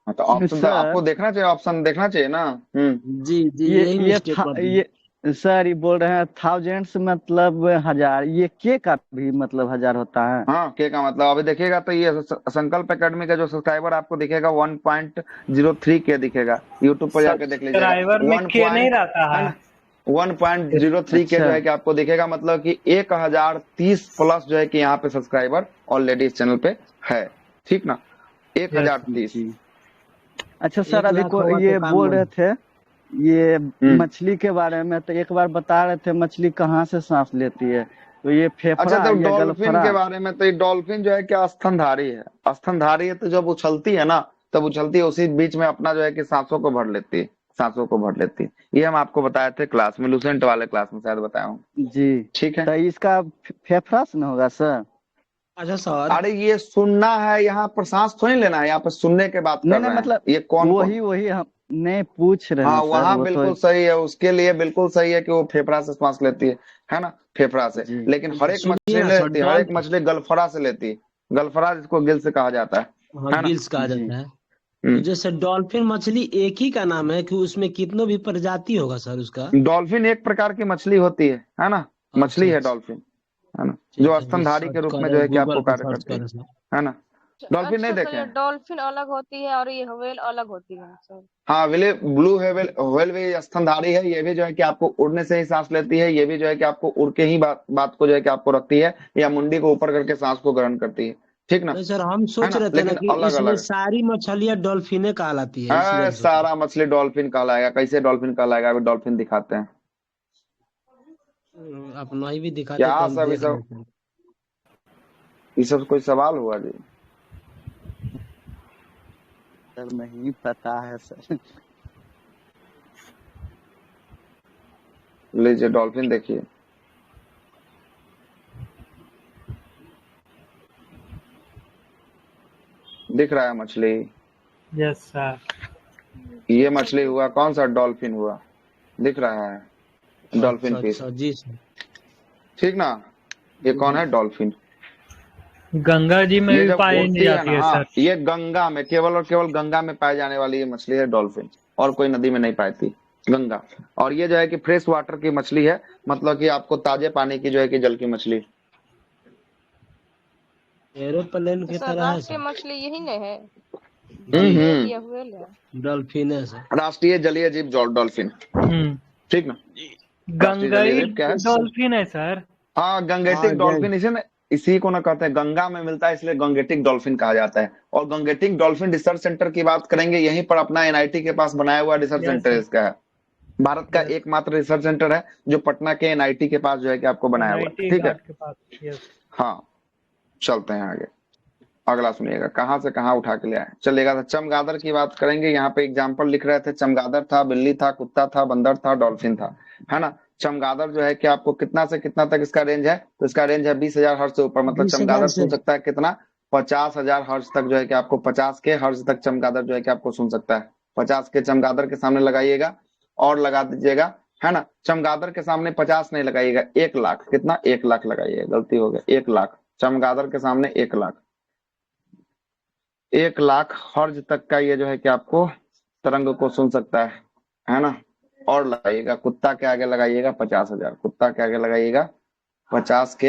हाँ, तो ऑप्शन तो सर आपको देखना चाहिए, ऑप्शन देखना चाहिए ना। जी जी, यही ये मिस्टेक था कर दिए। ये सर, ये बोल रहे हैं थाउजेंड्स मतलब हजार, ये के का भी मतलब हजार होता है? हाँ, के का मतलब अभी देखिएगा तो ये संकल्प एकेडमी का जो सब्सक्राइबर आपको दिखेगा 1.03K दिखेगा, यूट्यूब पर जाके देख लीजिएगा, सब्सक्राइबर में 1 के नहीं पॉइंट, रहता है है। ना, 1.03K जो अच्छा है कि आपको दिखेगा, मतलब कि 1030 प्लस जो है कि यहाँ पे सब्सक्राइबर ऑलरेडी इस चैनल पे है, ठीक ना। 1030। जी। अच्छा सर, 1 अभी लाख होगा ये तो काम बोल बन। रहे थे ये हम्म। मछली के बारे में, तो एक बार बता रहे थे मछली कहाँ से सांस लेती है, तो ये अच्छा, फेफड़ा तो या डॉल्फिन गलफड़ा? के बारे में, तो ये डॉल्फिन जो है कि स्तनधारी है। स्तनधारी है तो जब उछलती है ना, तब उछलती है उसी बीच में अपना जो है कि सांसों को भर लेती है, सांसों को भर लेती है। ये हम आपको बताए थे क्लास में, लूसेंट वाले क्लास में शायद बताया हूँ। जी। ठीक है। तो इसका फेफड़ा से न होगा सर? अच्छा सर, अरे ये सुनना है, यहाँ पर सांस थोड़ी लेना है, यहाँ पर सुनने के बात नहीं कर नहीं, रहे हैं। मतलब ये कौन कौन। वही वही हम नहीं पूछ रहे हाँ, हैं सर, वहां वो तो। बिल्कुल सही है, उसके लिए बिल्कुल सही है कि वो फेफड़ा से सांस लेती है ना, फेफड़ा से। जी लेकिन हर एक सुनिए मछली ना नहीं सर, लेती, हर एक मछली गलफड़ा से लेती है। गलफड़ा जिसको गिल से कहा जाता हाँ है ना। गिल्स कहा जी। जाता है। तो हम्म। जैसे डॉल्फिन मछली एक ही का नाम है कि उसमें कितनों भी प्रजाति होगा सर उसका? डॉल्फिन एक प्रकार की मछली होती है ना। अच्छा मछली है अच्छा, डॉल्फिन, है ना, ठीक जो है, अभी स्तनधारी के सर्च रूप में कर जो है कि आपको गूगल पे कार्य सर्च करती कर सर। है ना। डॉल्फिन नहीं अच्छा सर, देखे ये हैं? डॉल्फिन अलग होती है और ये व्हेल अलग होती है सर? हाँ, विले ब्लू हेवेल व्हेल भी स्तनधारी है। ये भी जो है कि आपको उड़ने से ही सांस लेती है। ये भी जो है कि आपको उड़ के ही बात को जो है कि आपको रखती है, या मुंडी को ऊपर करके सांस को ग्रहण करती है। ठीक ना, नहीं सर, हम है सोच ना, रहे थे ना लेकिन कि अलग इसमें अलग सारी मछलियां डॉल्फिने कहलाती है, इसलिए है। हम सोच रहे सारा मछली डॉल्फिन कहलाएगा। कैसे डॉल्फिन कहलाएगा, अभी डॉल्फिन दिखाते हैं। अपना ही भी दिखाते तो क्या हम सब ये देख सब, लेते। ये सब कोई सवाल हुआ जी? सर नहीं पता है सर। लीजिए डॉल्फिन देखिए। दिख रहा है मछली? Yes sir. ये मछली हुआ कौन सा? डॉल्फिन हुआ, दिख रहा है, डॉल्फिन अच्छा फिश। अच्छा, जी सर। ठीक ना। ये कौन है? डॉल्फिन। गंगा जी में ये भी जब पाई उड़ती है जाती ना, है हाँ, सर। ये गंगा में, केवल और केवल गंगा में पाई जाने वाली ये मछली है डॉल्फिन, और कोई नदी में नहीं पाती, गंगा। और ये जो है कि फ्रेश वाटर की मछली है, मतलब कि आपको ताजे पानी की जो है कि जल की मछली। एरोप्लेन तो की सर तरह है राष्ट्रीय सर। मछली यही नहीं है, जी, व्हेल या व्हेल है? डॉल्फिन है सर। राष्ट्रीय जलीय जीव डॉल्फिन। हम्म। ठीक ना। राष्ट्रीय जलीय गंगई जीव क्या है? डॉल्फिन है सर। हाँ, हाँ गंगेटिक जय। डॉल्फिन, इसे ना, इसी को ना कहते हैं, गंगा में मिलता है इसलिए गंगेटिक डॉल्फिन कहा जाता है। और गंगेटिक डॉल्फिन रिसर्च सेंटर की बात करेंगे, यहीं पर अपना एनआईटी के पास बनाया हुआ रिसर्च यस सेंटर सर। इसका है। भारत का यस। एकमात्र रिसर्च सेंटर है जो पटना के एनआईटी के पास जो है कि आपको बनाया हुआ है। एनआईटी ठीक है। घाट के पास। यस। हाँ, चलते हैं आगे। अगला सुनिएगा, कहाँ से कहाँ उठा के ले आए। चलिएगा, तो चमगादड़ की बात करेंगे। यहाँ पे एग्जाम्पल लिख रहे थे, चमगादड़ था, बिल्ली था, कुत्ता था, बंदर था, डॉल्फिन था, है ना। चमगादड़ जो है कि आपको कितना से कितना तक इसका रेंज है, तो इसका रेंज है 20,000 हर्ट्ज से ऊपर। मतलब 20,000 चमगादड़ से। सुन सकता है कितना? 50,000 हर्ट्ज तक जो है कि आपको, 50 के हर्ट्ज तक चमगादड़ जो है कि आपको सुन सकता है। 50 के चमगादड़ के सामने लगाइएगा और लगा दीजिएगा, है ना। चमगादड़ के सामने 50 नहीं लगाइएगा, 1 लाख। कितना? 1 लाख लगाइएगा, गलती हो गया, 1 लाख। चमगादड़ के सामने 1 लाख। 1 लाख हर्ज तक का ये जो है कि आपको तरंग को सुन सकता है ना। और लगाइएगा, कुत्ता के आगे लगाइएगा 50,000, कुत्ता के आगे लगाइएगा 50 के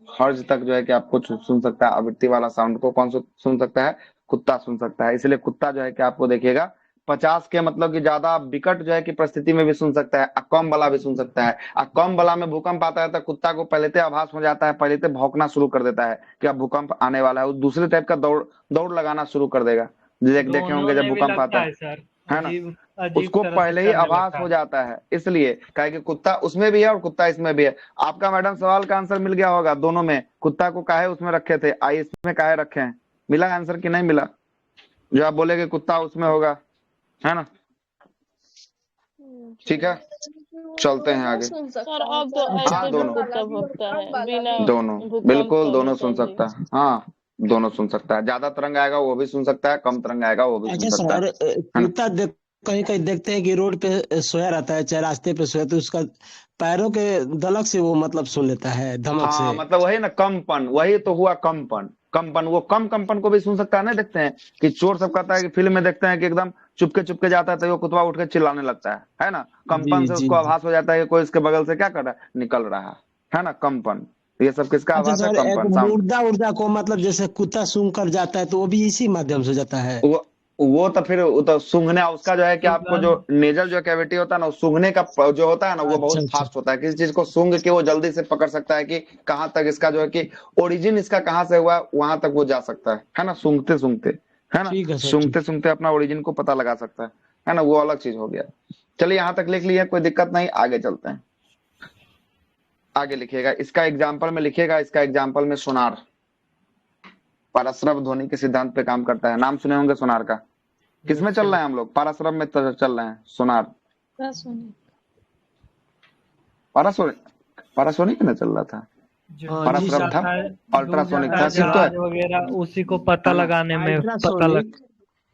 हर्ज तक जो है कि आपको सुन सकता है। आवृत्ति वाला साउंड को कौन सुन सकता है? कुत्ता सुन सकता है। इसलिए कुत्ता जो है कि आपको देखिएगा 50 के, मतलब कि ज्यादा विकट जो है कि परिस्थिति में भी सुन सकता है, और कम बला भी सुन सकता है। और कम बला में भूकंप आता है तो कुत्ता को पहले से आभास हो जाता है, पहले से भौंकना शुरू कर देता है कि अब भूकंप आने वाला है। वो दूसरे टाइप का दौड़ दौड़ लगाना शुरू कर देगा। देखे रोने होंगे जब वोने भी भूकंप लगता आता है सर। है ना, अजीब अजीब उसको तरह से पहले ही करने आभास लगता हो है। जाता है। इसलिए कहे कि कुत्ता उसमें भी है और कुत्ता इसमें भी है। आपका मैडम सवाल का आंसर मिल गया होगा दोनों में। कुत्ता को काहे उसमें रखे थे, आई इसमें काहे रखे हैं? मिला आंसर कि नहीं मिला? जो आप बोले कि कुत्ता उसमें होगा, है ना। ठीक है, चलते हैं दोनों आगे। सुन सर सकता है अब तो सर, हाँ, ऐसे भी दोनों, भूकंप वाला कुत्ता भी और भौंकता कम है वाला बिना भी। दोनों, भूकंप बिल्कुल करे दोनों सुन तब भी। सकता है। हाँ, दोनों सुन सकता है। ज्यादा तरंग आएगा वो भी सुन सकता है, कम तरंग आएगा वो भी सुन अच्छा सकता सर, है ना। कुत्ता देख कहीं कहीं देखते हैं कि रोड पे सोया रहता है, चाहे रास्ते पे सोया, तो उसका पैरों के धलक से वो मतलब सुन लेता है, धमक हाँ, से। मतलब वही ना, कंपन, वही तो हुआ कंपन। कंपन, वो कम कंपन को भी सुन सकता है ना। देखते हैं कि चोर सब कहता है कि फिल्म में देखते हैं कि एकदम चुपके चुपके जाता है तो वो कुत्ता उठ के चिल्लाने लगता है ना। जी कंपन से जी उसको जी। आभास हो जाता है कि कोई इसके बगल से क्या कर रहा है, निकल रहा है ना। कंपन, ये सब किसका अच्छा आभास है? सर, एक कंपन साउंड। मुर्दा उर्दा को मतलब जैसे कुत्ता सूंघ कर जाता है तो वो भी इसी माध्यम से जाता है। वो वो तो फिर वो तो सूंघने, उसका जो है कि आपको जो सुगंध। नेजल जो कैविटी होता है ना, सूंघने का जो होता है ना, वो अच्छा बहुत अच्छा। फास्ट होता है। किसी चीज को सूंघ के वो जल्दी से पकड़ सकता है कि कहाँ तक इसका जो है कि ओरिजिन इसका कहाँ से हुआ, वहां तक वो जा सकता है ना, सूंघते सूंघते। है ना, ठीक है सर, ठीक। सूंघते सूंघते अपना ओरिजिन को पता लगा सकता है ना, वो अलग चीज हो गया। चलिए यहाँ तक लिख लिया, कोई दिक्कत नहीं, आगे चलते हैं। आगे लिखिएगा, इसका एग्जाम्पल में लिखिएगा, इसका एग्जाम्पल में सोनार पाराश्रव ध्वनि के सिद्धांत पे काम करता है। नाम सुने होंगे सोनार का। किसमें चल रहे हैं हम लोग? पाराश्रव में चल रहे हैं। सोनार पारासोनिक में चल रहा था, जो पाराश्रव था, अल्ट्रासोनिक था, ठीक तो है, जहाज वगैरह उसी को पता है ना? लगाने में पता लग अल्ट्रासोनिक,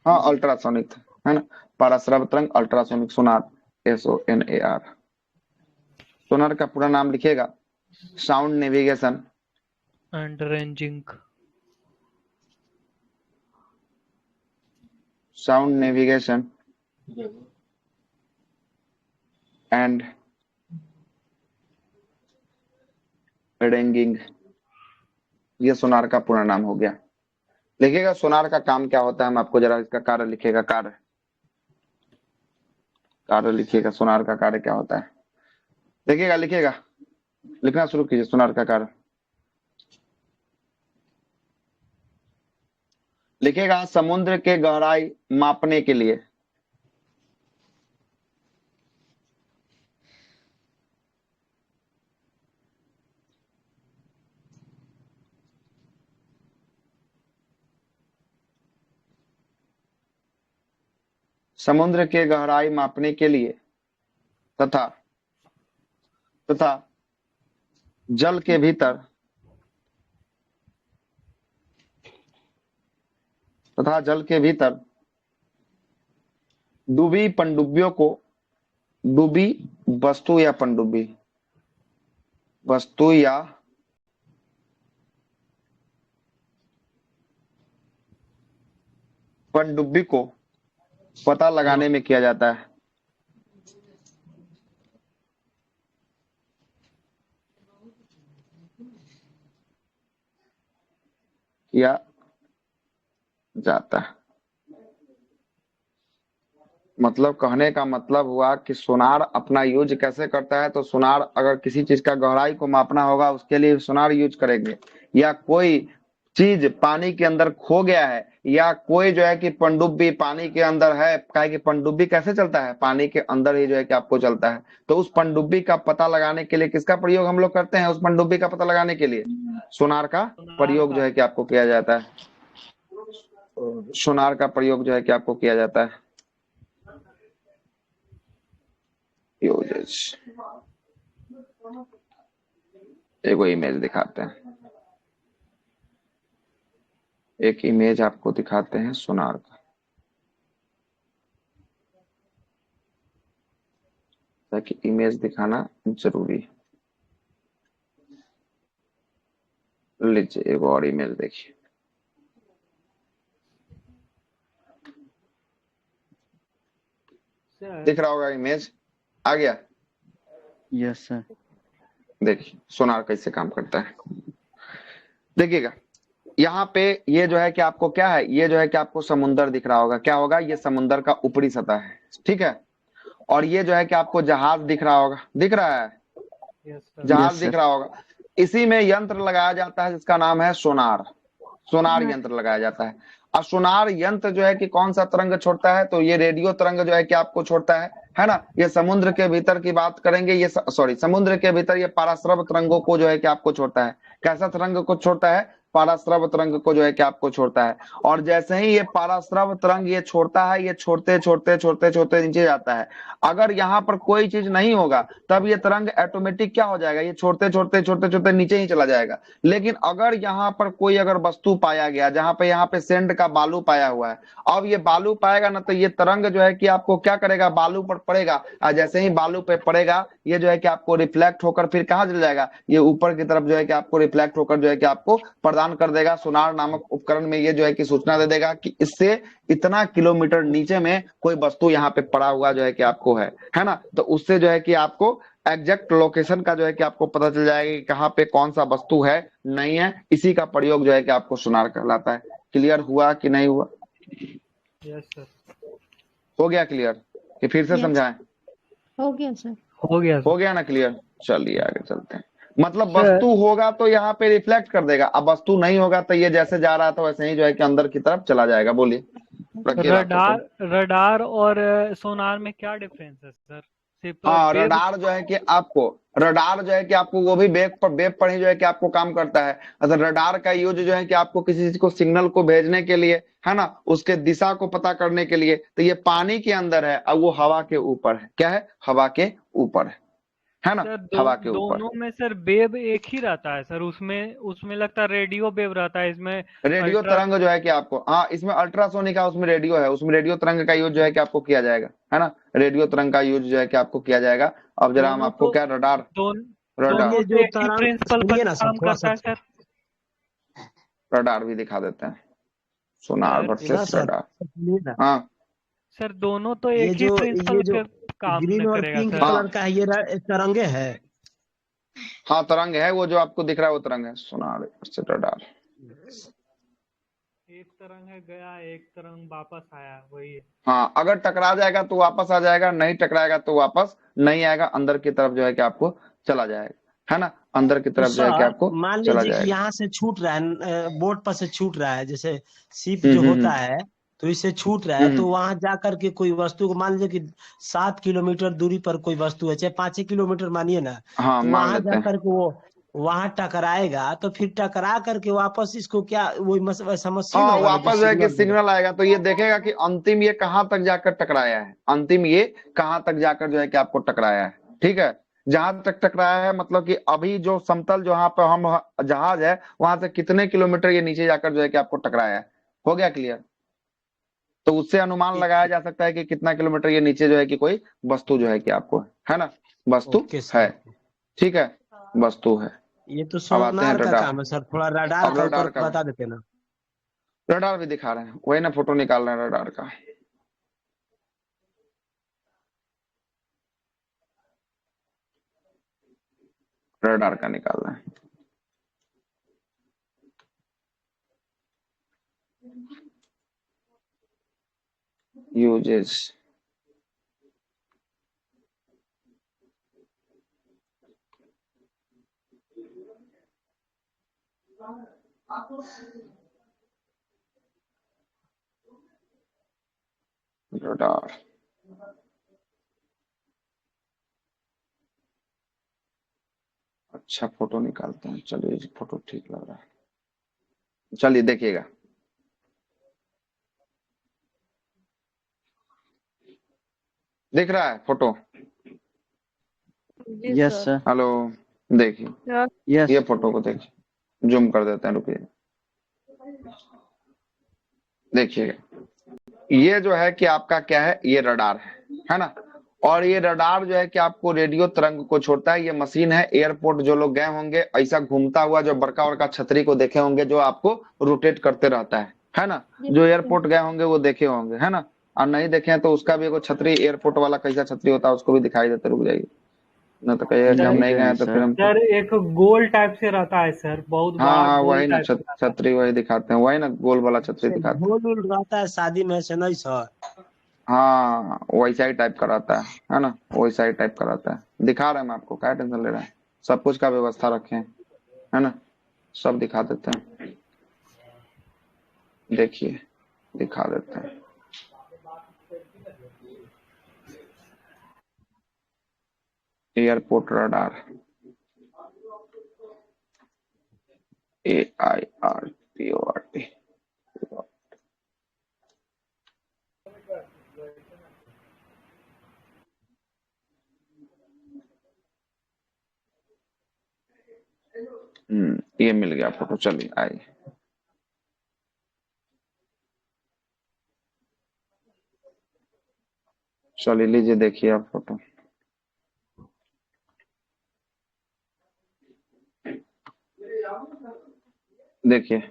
हाँ अल्ट्रासोनिक था, है ना। पाराश्रव तरंग, अल्ट्रासोनिक, सोनार, SONAR। सोनार का पूरा नाम लिखिएगा, sound navigation and ranging. Sound navigation and ranging, ये सोनार का पूरा नाम हो गया। लिखिएगा सोनार का काम क्या होता है, हम आपको जरा इसका कार्य लिखिएगा, कार्य लिखिएगा, सोनार का कार्य क्या होता है। लिखिएगा, लिखना शुरू कीजिए, सोनार का कार्य लिखिएगा। समुद्र के गहराई मापने के लिए समुद्र के गहराई मापने के लिए तथा जल के भीतर डूबी पनडुब्बियों को, डूबी वस्तु या पनडुब्बी, वस्तु या पनडुब्बी को पता लगाने में किया जाता है। किया जाता है, मतलब कहने का मतलब हुआ कि सोनार अपना यूज कैसे करता है। तो सोनार अगर किसी चीज का गहराई को मापना होगा उसके लिए सोनार यूज करेंगे, या कोई चीज पानी के अंदर खो गया है, या कोई जो है कि पनडुब्बी पानी के अंदर है, काहे कि पनडुब्बी कैसे चलता है, पानी के अंदर ही जो है कि आपको चलता है। तो उस पनडुब्बी का पता लगाने के लिए किसका प्रयोग हम लोग करते हैं? उस पनडुब्बी का पता लगाने के लिए सोनार का प्रयोग जो है कि आपको किया जाता है। सोनार का प्रयोग जो है कि आपको किया जाता है। एगो इमेज दिखाते हैं, एक इमेज आपको दिखाते हैं सोनार का, ताकि इमेज दिखाना जरूरी है। लीजिए एक और इमेज देखिए, दिख रहा होगा इमेज, आ गया? Yes sir. देखिए सोनार कैसे काम करता है। देखिएगा यहाँ पे ये जो है कि आपको क्या है, ये जो है कि आपको समुंदर दिख रहा होगा, क्या होगा, ये समुंदर का ऊपरी सतह है, ठीक है। और ये जो है कि आपको जहाज दिख रहा होगा, दिख रहा है, जहाज Yes, दिख sir. रहा होगा। इसी में यंत्र लगाया जाता है जिसका नाम है सोनार। सोनार यंत्र लगाया जाता है। और सोनार यंत्र जो है कि कौन सा तरंग छोड़ता है? तो ये रेडियो तरंग जो है कि आपको छोड़ता है ना। ये समुद्र के भीतर की बात करेंगे, ये समुद्र के भीतर ये पाराश्रव तरंगों को जो है कि आपको छोड़ता है। कैसा तरंग को छोड़ता है? पाराश्रव तरंग को जो है कि आपको छोड़ता है। और जैसे ही ये पाराश्रव तरंग ये छोड़ता है, ये छोड़ते छोड़ते छोड़ते छोड़ते नीचे जाता है। अगर यहाँ पर कोई चीज नहीं होगा तब ये तरंग ऑटोमेटिक क्या हो जाएगा, ये छोड़ते छोड़ते छोड़ते छोड़ते नीचे ही चला जाएगा। लेकिन अगर यहाँ पर कोई अगर वस्तु पाया गया, जहां पे यहाँ पे सेंड का बालू पाया हुआ है, अब ये बालू पाएगा ना, तो ये तरंग जो है कि आपको क्या करेगा, बालू पर पड़ेगा। और जैसे ही बालू पे पड़ेगा ये जो है कि आपको रिफ्लेक्ट होकर फिर कहाँ चला जाएगा, ये ऊपर की तरफ जो है कि आपको रिफ्लेक्ट होकर जो है कि आपको प्रदान कर देगा। सोनार नामक उपकरण में ये जो है कि सूचना दे देगा कि इससे इतना किलोमीटर नीचे में कोई वस्तु यहाँ पे पड़ा हुआ जो है कि आपको है ना। तो उससे जो है कि आपको एग्जैक्ट लोकेशन का जो है कि आपको पता चल जाएगा कि कहाँ पे कौन सा वस्तु है, नहीं है। इसी का प्रयोग जो है कि आपको सोनार कहलाता है। क्लियर हुआ कि नहीं हुआ? यस सर, हो गया क्लियर कि फिर से Yes. समझाएं? हो गया सर। हो गया हो गया ना क्लियर? चलिए आगे चलते हैं। मतलब सर वस्तु होगा तो यहाँ पे रिफ्लेक्ट कर देगा, अब वस्तु नहीं होगा तो ये जैसे जा रहा था वैसे ही जो है कि अंदर की तरफ चला जाएगा। बोलिए, रखिए बातों को। रडार और सोनार में क्या डिफरेंस है सर? सिर्फ हाँ, वेव। रडार जो है कि आपको वो भी वेब पर ही जो है कि आपको काम करता है। अगर रडार का यूज जो है कि आपको किसी चीज को सिग्नल को भेजने के लिए है ना, उसके दिशा को पता करने के लिए, तो ये पानी के अंदर है और वो हवा के ऊपर है। क्या है? हवा के ऊपर है ना, सर हवा के ऊपर। दोनों में सर वेव एक ही रहता है सर, उसमें उसमें लगता है रेडियो वेव रहता है, इसमें रेडियो अल्ट्रा। तरंग जो है कि आपको, हाँ, इसमें अल्ट्रासोनिक है, उसमें रेडियो है, उसमें रेडियो तरंग का यूज जो है कि आपको किया जाएगा, है ना, रेडियो तरंग का यूज जो है कि आपको किया जाएगा। अब जरा हम दोनों आपको तो क्या रडार दोन रडार दोनों ये तो जो एक ही तरंग, प्रिंसिपल पर सुनिए ना सर काम थोड़ा करता सा। है सर। रडार भी दिखा देते हैं, सोनार सर सुना वर्सेस सर, रडार। सुनिए ना। हाँ, सर दोनों तो ये एक ही जो प्रिंसिपल ये जो पे काम ग्रीन और करेगा पिंक सर। हाँ, कलर का है, ये तरंगे है। हाँ, तरंग है, वो जो आपको दिख रहा है वो तरंग है, सोनार वर्सेस रडार। एक तरंग है गया, एक तरंग वापस आया, वही है। हाँ, अगर टकरा जाएगा तो वापस आ जाएगा, नहीं टकराएगा तो वापस नहीं आएगा, अंदर की तरफ जो है कि आपको चला जाएगा, है ना, अंदर की तो तरफ जो है कि सर आपको मान चला लीजिए कि जाएगा। यहाँ से छूट रहा है, बोर्ड पर से छूट रहा है, जैसे शिप हम्म जो हम्म होता हम्म है, तो इससे छूट रहा है, हम्म, तो वहां जा करके कोई वस्तु को मान लीजिए कि 7 किलोमीटर दूरी पर कोई वस्तु है, चाहे 5 किलोमीटर मानिए ना, हाँ, तो मान वहां लेते जा हैं। करके वो वहां टकराएगा, तो फिर टकरा करके वापस इसको क्या वही वैसा मशीन हाँ, होगा ना जो वापस जो है कि सिग्नल देगा। सिग्नल आएगा तो ये देखेगा कि अंतिम ये कहाँ तक जाकर टकराया है, अंतिम ये कहाँ तक जाकर जो है कि आपको टकराया है। ठीक है, जहां तक टकराया है मतलब कि अभी जो समतल जहां पर हम जहाज है वहां से कितने किलोमीटर ये नीचे जाकर जो है कि आपको टकराया है। हो गया क्लियर? तो उससे अनुमान ठीक लगाया ठीक। जा सकता है कि कितना किलोमीटर ये नीचे जो है कि कोई वस्तु जो है कि आपको है ना, वस्तु ओके है। सर। ठीक है, वस्तु है। ये तो अब आते हैं सोनार का रडार। काम है सर, थोड़ा रडार अब का ऊपर रडार का, बता देते ना। रडार भी दिखा रहे हैं, वही ना फोटो निकाल रहे हैं रडार का। रडार का निकाल रहे हैं। Uses, radar. अच्छा फोटो निकालते हैं, चलिए, फोटो ठीक लग रहा है, चलिए देखिएगा। दिख रहा है फोटो? जी यस सर। सर। हेलो, देखिए, हाँ, यस। ये फोटो को देखिए, जूम कर देते हैं, रुकिए, देखिएगा। ये जो है कि आपका क्या है, ये रडार है ना, और ये रडार जो है कि आपको रेडियो तरंग को छोड़ता है। ये मशीन है, एयरपोर्ट जो लोग गए होंगे ऐसा घूमता हुआ जो बड़का बड़का छतरी को देखे होंगे जो आपको रोटेट करते रहता है ना, जो एयरपोर्ट गए होंगे वो देखे होंगे, है ना, और नहीं देखे हैं तो उसका भी एगो छतरी, एयरपोर्ट वाला कैसा छतरी होता है उसको भी दिखाई देते, रुक जाइए, ना तो कहिएगा कि हम सर नहीं गए हैं तो फिर सर। हम। सर एक गोल टाइप से रहता है सर, बहुत हाँ बड़ा हाँ, गोल वही ना, टाइप से रहता है। छतरी वही दिखाते हैं, वही ना, गोल वाला छतरी से दिखाते हैं। ढोल उल रहता है शादी में, से नहीं सर। हाँ, वैसा ही टाइप का रहता है ना, वैसा ही टाइप का रहता है। दिखा रहे हैं हम आपको, क्या टेंशन ले रहे हैं, सब कुछ का व्यवस्था रखे हैं, है ना, सब दिखा देते हैं, देखिए, दिखा देते हैं। Airport radar, AIRPORT। ये मिल गया फोटो, चलिए आइए। चलिए लीजिए, देखिए आप फोटो। देखिए,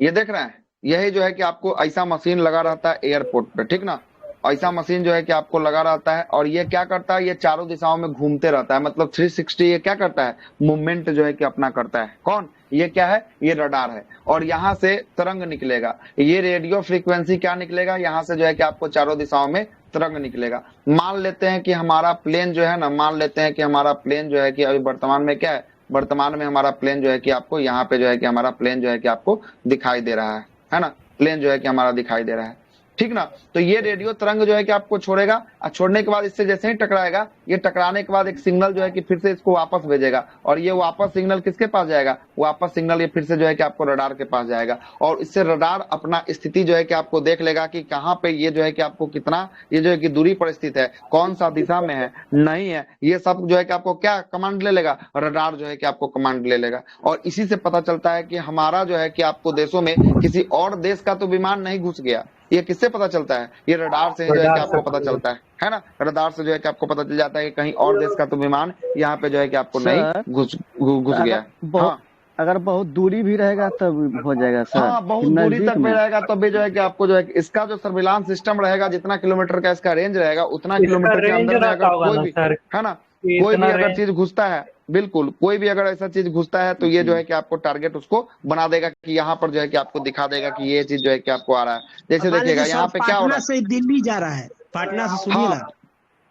ये देख रहे हैं, यही जो है कि आपको ऐसा मशीन लगा रहता है एयरपोर्ट पे, ठीक ना, ऐसा मशीन जो है कि आपको लगा रहता है, और ये क्या करता है, ये चारों दिशाओं में घूमते रहता है, मतलब 360 ये क्या करता है, मूवमेंट जो है कि अपना करता है। कौन? ये क्या है, ये रडार है, और यहाँ से तरंग निकलेगा, ये रेडियो फ्रीक्वेंसी क्या निकलेगा, यहाँ से जो है कि आपको चारों दिशाओं में तरंग निकलेगा। मान लेते हैं कि हमारा प्लेन जो है ना, मान लेते हैं कि हमारा प्लेन जो है कि अभी वर्तमान में क्या है, वर्तमान में हमारा प्लेन जो है कि आपको यहाँ पे जो है कि हमारा प्लेन जो है कि आपको दिखाई दे रहा है ना, प्लेन जो है कि हमारा दिखाई दे रहा है, ठीक ना। तो ये रेडियो तरंग जो है कि आपको छोड़ेगा, और छोड़ने के बाद इससे जैसे ही टकराएगा, ये टकराने के बाद एक सिग्नल जो है कि फिर से इसको वापस भेजेगा, और ये वापस सिग्नल किसके पास जाएगा, वापस सिग्नल ये फिर से जो है कि आपको रडार के पास जाएगा, और इससे रडार अपना स्थिति जो है कि आपको देख लेगा कि कहाँ पे ये जो है कि आपको कितना ये जो है कि दूरी पर स्थित है, कौन सा दिशा में है, नहीं है, ये सब जो है कि आपको क्या कमांड ले लेगा, रडार जो है कि आपको कमांड ले लेगा। और इसी से पता चलता है कि हमारा जो है कि आपको देशों में किसी और देश का तो विमान नहीं घुस गया, ये किससे पता चलता है, ये रडार से जो है कि आपको पता चलता है ना, रडार से जो है कि आपको पता चल जाता है कि कहीं और देश का तो विमान यहाँ पे जो है कि आपको नहीं घुस गया। हाँ, अगर बहुत दूरी भी रहेगा तब हो जाएगा सर। हाँ, बहुत दूरी तक में रहेगा तब भी जो है कि आपको जो है इसका जो सर्विलांस सिस्टम रहेगा, जितना किलोमीटर का इसका रेंज रहेगा, उतना किलोमीटर के अंदर में अगर कोई भी है ना, कोई भी अगर चीज घुसता है, बिल्कुल कोई भी अगर ऐसा चीज घुसता है तो ये जो है कि आपको टारगेट उसको बना देगा कि यहाँ पर जो है कि आपको दिखा देगा कि ये चीज जो है कि आपको आ रहा है। जैसे देखिएगा यहाँ पे क्या हो रहा है, पटना से दिल्ली जा रहा है, पटना से सुनिए ना,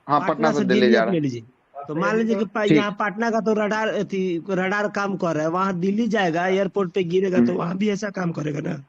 हाँ पटना से दिल्ली जा रहा ले है, लीजिए, तो मान लीजिए कि यहाँ पटना का तो रडार काम कर रहा है, वहाँ दिल्ली जाएगा, एयरपोर्ट पे गिरेगा तो वहाँ भी ऐसा काम करेगा ना।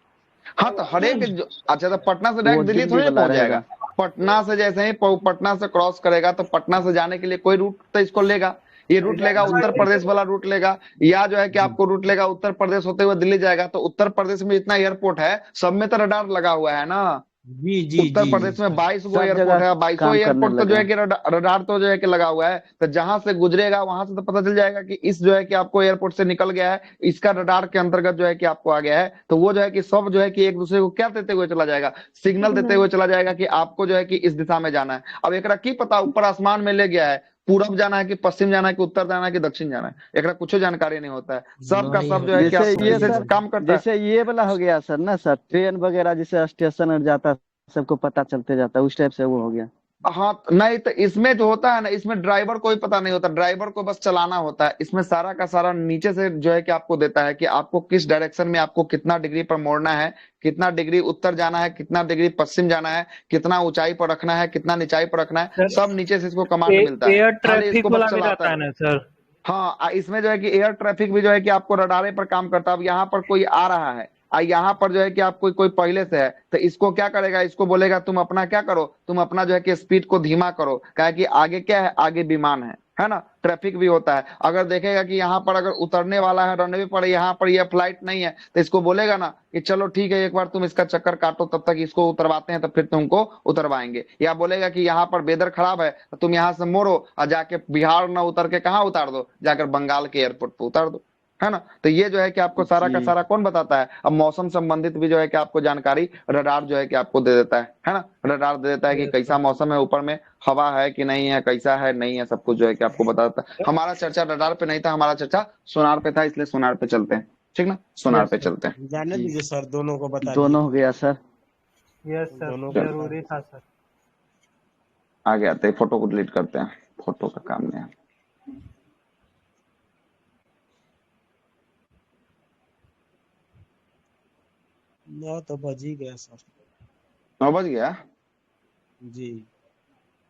हाँ, तो हर एक अच्छा, तो पटना से डायरेक्ट दिल्ली थोड़ी पहुंच जाएगा, पटना से जैसे ही पटना से क्रॉस करेगा तो पटना से जाने के लिए कोई रूट तो इसको लेगा, ये रूट लेगा, उत्तर प्रदेश वाला रूट लेगा, या जो है कि आपको रूट लेगा उत्तर प्रदेश होते हुए दिल्ली जाएगा, तो उत्तर प्रदेश में इतना एयरपोर्ट है, सब में तो रडार लगा हुआ है ना। उत्तर प्रदेश में 22 गो एयरपोर्ट है, 22 एयरपोर्ट तो जो है कि रडार तो जो है कि लगा हुआ है, तो जहां से गुजरेगा वहां से तो पता चल जाएगा कि इस जो है कि आपको एयरपोर्ट से निकल गया है, इसका रडार के अंतर्गत जो है कि आपको आ गया है, तो वो जो है कि सब जो है कि एक दूसरे को क्या देते हुए चला जाएगा, सिग्नल देते हुए चला जाएगा कि आपको जो है कि इस दिशा में जाना है। अब एक की पता ऊपर आसमान में ले गया है, पूरब जाना है कि पश्चिम जाना है कि उत्तर जाना है कि दक्षिण जाना है, एक कुछ जानकारी नहीं होता है, सबका सब जो है कि जैसे काम करता है। जैसे ये वाला हो गया सर ना सर, ट्रेन वगैरह जैसे स्टेशन जाता है सबको पता चलते जाता है, उस टाइप से वो हो गया। हाँ, नहीं तो इसमें जो होता है ना, इसमें ड्राइवर को ही पता नहीं होता, ड्राइवर को बस चलाना होता है, इसमें सारा का सारा नीचे से जो है कि आपको देता है कि आपको किस डायरेक्शन में आपको कितना डिग्री पर मोड़ना है, कितना डिग्री उत्तर जाना है, कितना डिग्री पश्चिम जाना है, कितना ऊंचाई पर रखना है, कितना निचाई पर रखना है, सब नीचे से इसको कमांड मिलता है, एयर खाली ट्रैफिक इसको वाला बस भी चलाता रहता है। है ना सर। हाँ, इसमें जो है कि एयर ट्रैफिक भी जो है कि आपको रडारे पर काम करता है। अब यहाँ पर कोई आ रहा है, यहाँ पर जो है कि आप कोई पहले से है, तो इसको क्या करेगा, इसको बोलेगा तुम अपना क्या करो, तुम अपना जो है कि स्पीड को धीमा करो, क्या कि आगे क्या है, आगे विमान है ना, ट्रैफिक भी होता है। अगर देखेगा कि यहाँ पर अगर उतरने वाला है रनवे पर, यहाँ पर यह फ्लाइट नहीं है, तो इसको बोलेगा ना कि चलो ठीक है, एक बार तुम इसका चक्कर काटो, तब तक इसको उतरवाते हैं, तो फिर तुमको उतरवाएंगे। या बोलेगा कि यहाँ पर वेदर खराब है, तो तुम यहाँ से मोड़ो और जाके बिहार न उतर के कहाँ उतार दो, जाकर बंगाल के एयरपोर्ट पर उतार दो, है ना। तो ये जो है कि आपको सारा का सारा कौन बताता है, अब मौसम संबंधित भी जो है कि आपको जानकारी रडार जो है कि आपको दे देता है ना, रडार दे देता है कि कैसा मौसम है, ऊपर में हवा है कि नहीं है, कैसा है नहीं है, सब कुछ जो है कि आपको बताता है। हमारा चर्चा रडार पे नहीं था, हमारा चर्चा सोनार पे था, इसलिए सोनार पे चलते हैं, ठीक ना, सोनार पे चलते हैं। जाने दीजिए सर, दोनों को बता दोनों हो गया सर। यस सर, जरूरी था सर। आगे आते हैं, फोटो को डिलीट करते हैं, फोटो का काम नहीं है। 9 तो बज ही गया सर। 9 बज गया जी।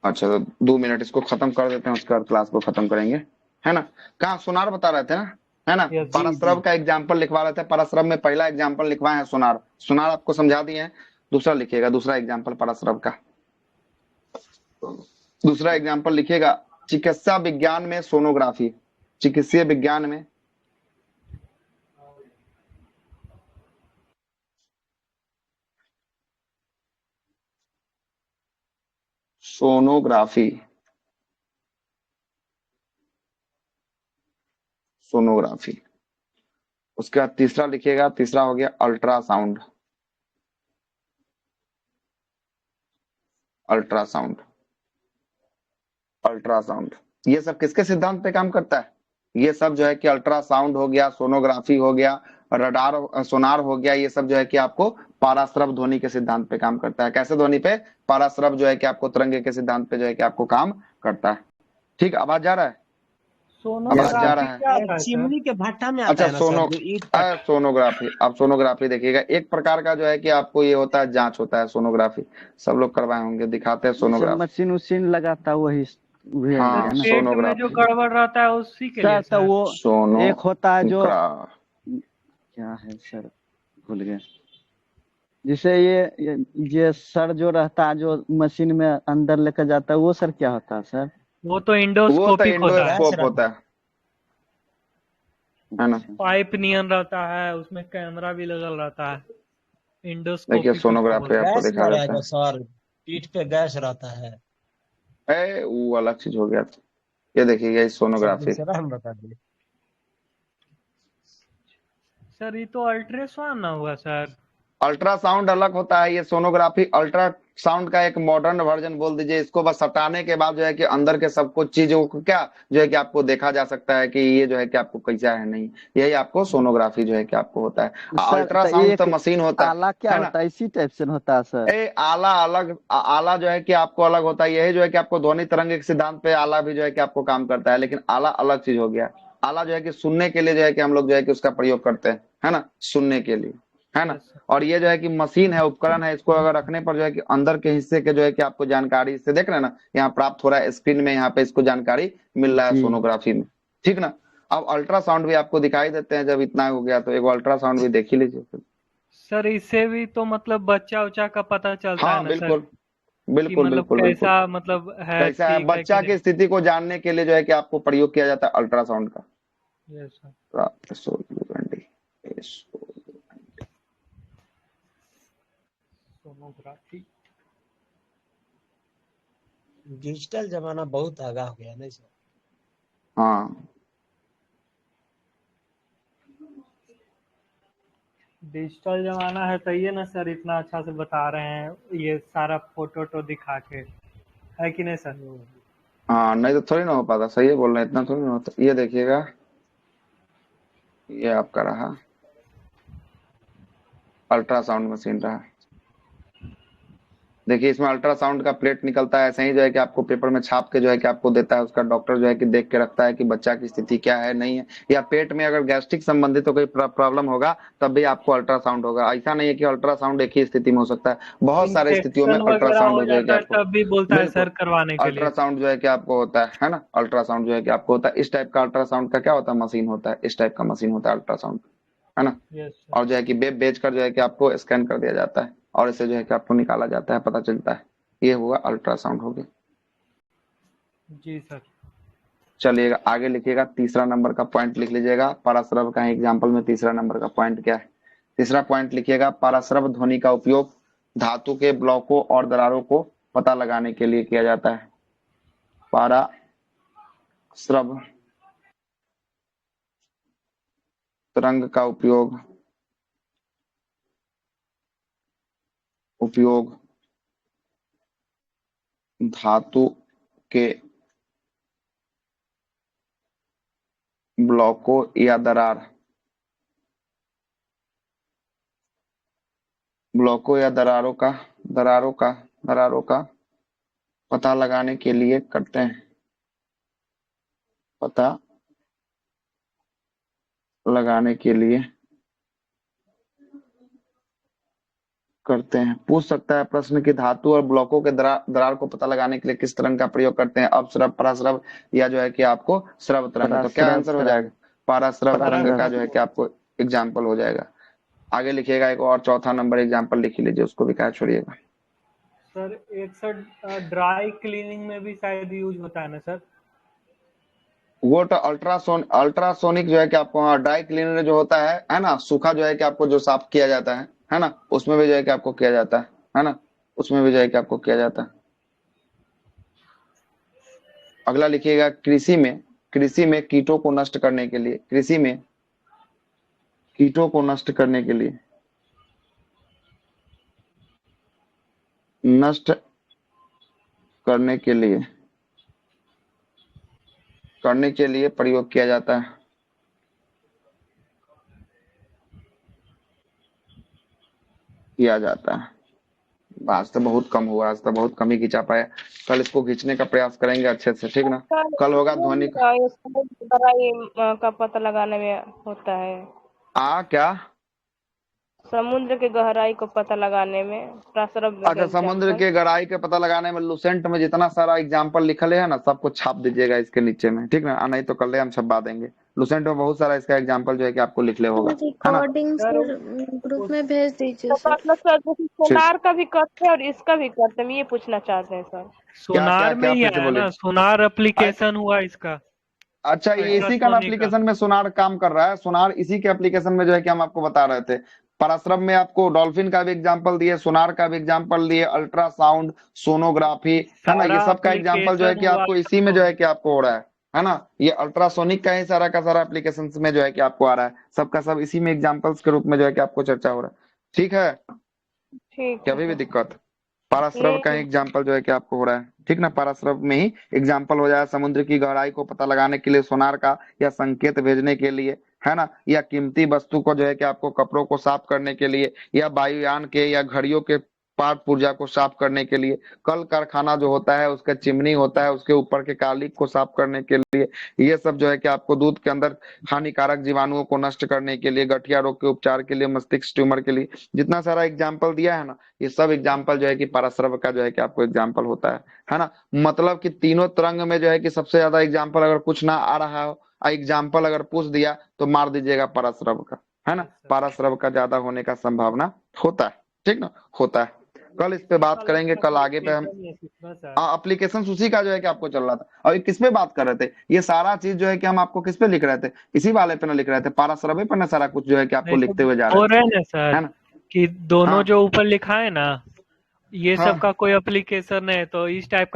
अच्छा, तो 2 मिनट इसको खत्म कर देते हैं, उसके बाद क्लास को खत्म करेंगे, है ना। कहाँ सोनार बता रहे थे ना, है ना, पाराश्रव का एग्जाम्पल लिखवा रहे थे, पाराश्रव में पहला एग्जाम्पल लिखवाए हैं सोनार, सोनार आपको समझा दिए हैं, दूसरा लिखिएगा, दूसरा एग्जाम्पल पाराश्रव का, दूसरा एग्जाम्पल लिखिएगा, चिकित्सा विज्ञान में सोनोग्राफी, चिकित्सीय विज्ञान में सोनोग्राफी, सोनोग्राफी। उसके बाद तीसरा लिखिएगा, तीसरा हो गया अल्ट्रासाउंड, अल्ट्रासाउंड, अल्ट्रासाउंड। ये सब किसके सिद्धांत पे काम करता है, ये सब जो है कि अल्ट्रासाउंड हो गया, सोनोग्राफी हो गया, रडार सोनार हो गया, ये सब जो है कि आपको पाराश्रव ध्वनि के सिद्धांत पे काम करता है। कैसे ध्वनि पे, पाराश्रव जो है कि आपको तरंगे के सिद्धांत पे जो है कि आपको काम करता है। ठीक, आवाज जा रहा है, आवाज जा रहा है, चिमनी के भट्टा में आता अच्छा है ना सोनोग्राफी। अब सोनोग्राफी देखिएगा, एक प्रकार का जो है कि आपको ये होता है, जांच होता है, सोनोग्राफी सब लोग करवाए होंगे, दिखाते हैं सोनोग्राफी। मशीन उशीन लगाता वही भेज हाँ दिया ना पेट में जो सोनोग्राफी गड़बड़ रहता है उसी के लिए सर। तो सर। वो एक होता है जो सोनोग्राफ क्या है सर, भूल गए। जिसे ये सर जो रहता है जो मशीन में अंदर लेकर जाता है, वो सर क्या होता है सर? वो तो वो तो इंडोस्कोपिक होता है। गैस इंडोस्कोप रहता होता है ना। अच्छा पाइप नियन रहता है, उसमें कैमरा भी लगल रहता है। देखिए इंडोस्कोपिक उसको सोनोग्राफी बोलते हैं। आपको गैस दिखा देता रहेगा सर, पीठ पे गैस रहता है। है। वो अलग चीज हो गया। ये देखिएगा इस सर सोनोग्राफी। दूसरा हम बता दिए। सर ये तो अल्ट्रासाउंड ना हुआ सर। अल्ट्रासाउंड अलग होता है, ये सोनोग्राफी अल्ट्रासाउंड का एक मॉडर्न वर्जन बोल दीजिए इसको। बस हटाने के बाद जो है कि अंदर के सब कुछ चीजों को क्या जो है कि आपको देखा जा सकता है कि ये जो है कि आपको कैसा है नहीं। यही आपको सोनोग्राफी जो है कि आपको होता है। सर, तो अल्ट्रासाउंड तो एक मशीन होता आला क्या है ना। होता है? इसी टाइप से होता है सर? आला अलग, आला जो है कि आपको अलग होता है। यही जो है कि आपको ध्वनि तरंग के सिद्धांत पे आला भी जो है कि आपको काम करता है, लेकिन आला अलग चीज हो गया। आला जो है कि सुनने के लिए जो है कि हम लोग जो है कि उसका प्रयोग करते हैं, है ना, सुनने के लिए, है ना। Yes sir. और ये जो है कि मशीन है, उपकरण है, इसको अगर रखने पर जो है कि अंदर के हिस्से के जो है कि आपको जानकारी इससे देख रहे हैं ना, यहाँ प्राप्त हो रहा है स्क्रीन में, यहाँ पे इसको जानकारी मिल रहा है जी सोनोग्राफी में, ठीक ना। अब अल्ट्रासाउंड भी आपको दिखाई देते हैं। जब इतना हो गया तो एक अल्ट्रासाउंड भी देख ही लीजिए। सर इससे भी तो मतलब बच्चा उच्चा का पता चलता है हाँ ना सर, बिल्कुल कि बिल्कुल मतलब बिल्कुल बिल्कुल। कैसा मतलब है, कैसा है ठीक है कि बच्चा की नहीं। स्थिति को जानने के लिए जो है कि आपको प्रयोग किया जाता है अल्ट्रासाउंड का। Yes sir. सोनोग्राफी। डिजिटल जमाना बहुत आगा हो गया नहीं सर। हाँ डिजिटल जमाना है तो ये ना सर, इतना अच्छा से बता रहे हैं ये सारा फोटो तो दिखा के, है कि नहीं सर। हाँ, नहीं तो थोड़ी ना हो पाता। सही है बोल रहे हैं, इतना थोड़ी ना होता। ये देखिएगा, ये आपका रहा अल्ट्रासाउंड मशीन रहा। देखिए इसमें अल्ट्रासाउंड का प्लेट निकलता है, ऐसे ही जो है कि आपको पेपर में छाप के जो है कि आपको देता है। उसका डॉक्टर जो है कि देख के रखता है कि बच्चा की स्थिति क्या है नहीं है, या पेट में अगर गैस्ट्रिक संबंधित तो कोई प्रॉब्लम होगा तब भी आपको अल्ट्रासाउंड होगा। ऐसा नहीं है कि अल्ट्रासाउंड एक ही स्थिति में हो सकता है, बहुत सारे स्थितियों में इन्फेक्शन वगैरह अल्ट्रासाउंड हो हो जाएगी जाता है आपको। तब भी बोलता है बिल्कुल सर करवाने के लिए। अल्ट्रासाउंड जो है कि आपको होता है ना। अल्ट्रासाउंड जो है कि आपको होता है इस टाइप का। अल्ट्रासाउंड का क्या होता है, मशीन होता है, इस टाइप का मशीन होता है अल्ट्रासाउंड, है ना। Yes sir. और जो है कि वेब भेज कर जो है कि आपको स्कैन कर दिया जाता है और इसे जो है कि आपको निकाला जाता है, पता चलता है। ये हुआ अल्ट्रासाउंड हो गया। जी सर। चलिएगा आगे लिखिएगा, तीसरा नंबर का पॉइंट लिख लीजिएगा। पराश्रव का एग्जाम्पल में तीसरा नंबर का पॉइंट क्या है। तीसरा पॉइंट लिखिएगा, पराश्रव ध्वनि का उपयोग धातु के ब्लॉकों और दरारों को पता लगाने के लिए किया जाता है। पराश्रव तरंग का उपयोग धातु के ब्लॉकों या दरारों का पता लगाने के लिए करते हैं। पता लगाने के लिए करते हैं। पूछ सकता है प्रश्न कि धातु और ब्लॉकों के दरार को पता लगाने के लिए किस तरंग का प्रयोग करते हैं, अपस्रव, पराश्रव या जो है कि आपको श्रव तरंग। तो क्या आंसर हो जाएगा, पराश्रव तरंग का जो है कि आपको एग्जाम्पल हो जाएगा। आगे लिखिएगा एक और चौथा नंबर एग्जाम्पल लिख लीजिए, उसको भी क्या छोड़िएगा। सर एक सर ड्राई क्लीनिंग में भी शायद यूज होता है ना सर। वो तो अल्ट्रासोनिक जो है कि आपको ड्राई क्लीनर जो होता है ना, सूखा जो है कि आपको जो साफ किया जाता है ना, उसमें भी जो है कि आपको किया जाता है ना, उसमें भी जो है कि आपको किया जाता है। अगला लिखिएगा, कृषि में कीटों को नष्ट करने के लिए, कृषि में कीटों को नष्ट करने के लिए, नष्ट करने के लिए प्रयोग किया जाता है। आज तो बहुत कम हुआ, आज तो बहुत कम ही खींचा पाया। कल इसको खींचने का प्रयास करेंगे अच्छे से, ठीक ना। कल होगा ध्वनि का दवाई का पता लगाने में होता है। क्या समुद्र की गहराई को पता लगाने में प्रासरभ का अच्छा, समुद्र एग्जाम्पल। के गहराई के पता लगाने में लुसेंट में जितना सारा एग्जाम्पल लिखल है ना, सबको छाप दीजिएगा इसके नीचे में, ठीक ना? नहीं तो कल हम छपवा देंगे। लुसेंट में बहुत सारा इसका एग्जाम्पल जो है कि आपको लिख ले होगा, है ना? रिकॉर्डिंग सर सर ग्रुप में भेज दीजिए तो सर। मतलब सर जैसे सोनार का भी करते हैं और इसका भी करते हैं, हम ये पूछना चाहते हैं सर। सोनार में क्या ही फिर से आया बोलिए। ना, सोनार एप्लीकेशन हुआ इसका। अच्छा, ये इसी का ना अल्ट्रासोनिक का। एप्लीकेशन में सोनार काम कर रहा है। सोनार इसी के एप्लीकेशन में जो है कि हम आपको बता रहे थे। पराश्रम में आपको डॉल्फिन का भी एग्जांपल दिए, सोनार का भी एग्जांपल दिए, अल्ट्रासाउंड, सोनोग्राफी, है ना? ये सारा सब का एग्जांपल जो है एप्लीकेशन कि हुआ आपको इसी में जो है कि आपको हो रहा है ना? ये अल्ट्रासोनिक का ही सारा का सारा एप्लीकेशन में जो है कि आपको आ रहा है। सबका सब इसी में एग्जाम्पल्स के रूप में जो है कि आपको चर्चा हो रहा है। ठीक है, ठीक क्या है अभी भी सर। दिक्कत? पाराश्रव का नहीं एग्जाम्पल जो है कि आपको हो रहा है, ठीक ना? पाराश्रव में ही एग्जाम्पल हो जाए, समुद्र की गहराई को पता लगाने के लिए सोनार का, या संकेत भेजने के लिए, है ना? या कीमती वस्तु को जो है कि आपको कपड़ों को साफ करने के लिए, या वायुयान के या घड़ियों के पार्ट पुर्जा को साफ करने के लिए, कल कारखाना जो होता है उसका चिमनी होता है, उसके ऊपर के कालिक को साफ करने के लिए, ये सब जो है कि आपको दूध के अंदर हानिकारक जीवाणुओं को नष्ट करने के लिए, गठिया रोग के उपचार के लिए, मस्तिष्क ट्यूमर के लिए, जितना सारा एग्जाम्पल दिया है ना, ये सब एग्जाम्पल जो है कि पाराश्रव का जो है कि आपको एग्जाम्पल होता है ना? मतलब कि तीनों तरंग में जो है कि सबसे ज्यादा एग्जाम्पल अगर कुछ ना आ रहा हो, एग्जाम्पल अगर पूछ दिया तो मार दीजिएगा पाराश्रव का, है ना? पाराश्रव का ज्यादा होने का संभावना होता है, ठीक ना? होता है। कल इस पे बात करेंगे, कल आगे पे हम एप्लीकेशन उसी का जो है कि आपको चल रहा था। और ये किस पे बात कर रहे थे? ये सारा चीज जो है कि हम आपको किस पे लिख रहे थे? इसी वाले पे ना लिख रहे थे, पाराश्रव पे ना सारा कुछ जो है कि आपको लिखते हुए जा हो रहे रहे थे, हैं ना है सर ना? कि दोनों हाँ। जो ऊपर लिखा है ना, ये हाँ। सब का कोई एप्लीकेशन है, तो इस टाइप का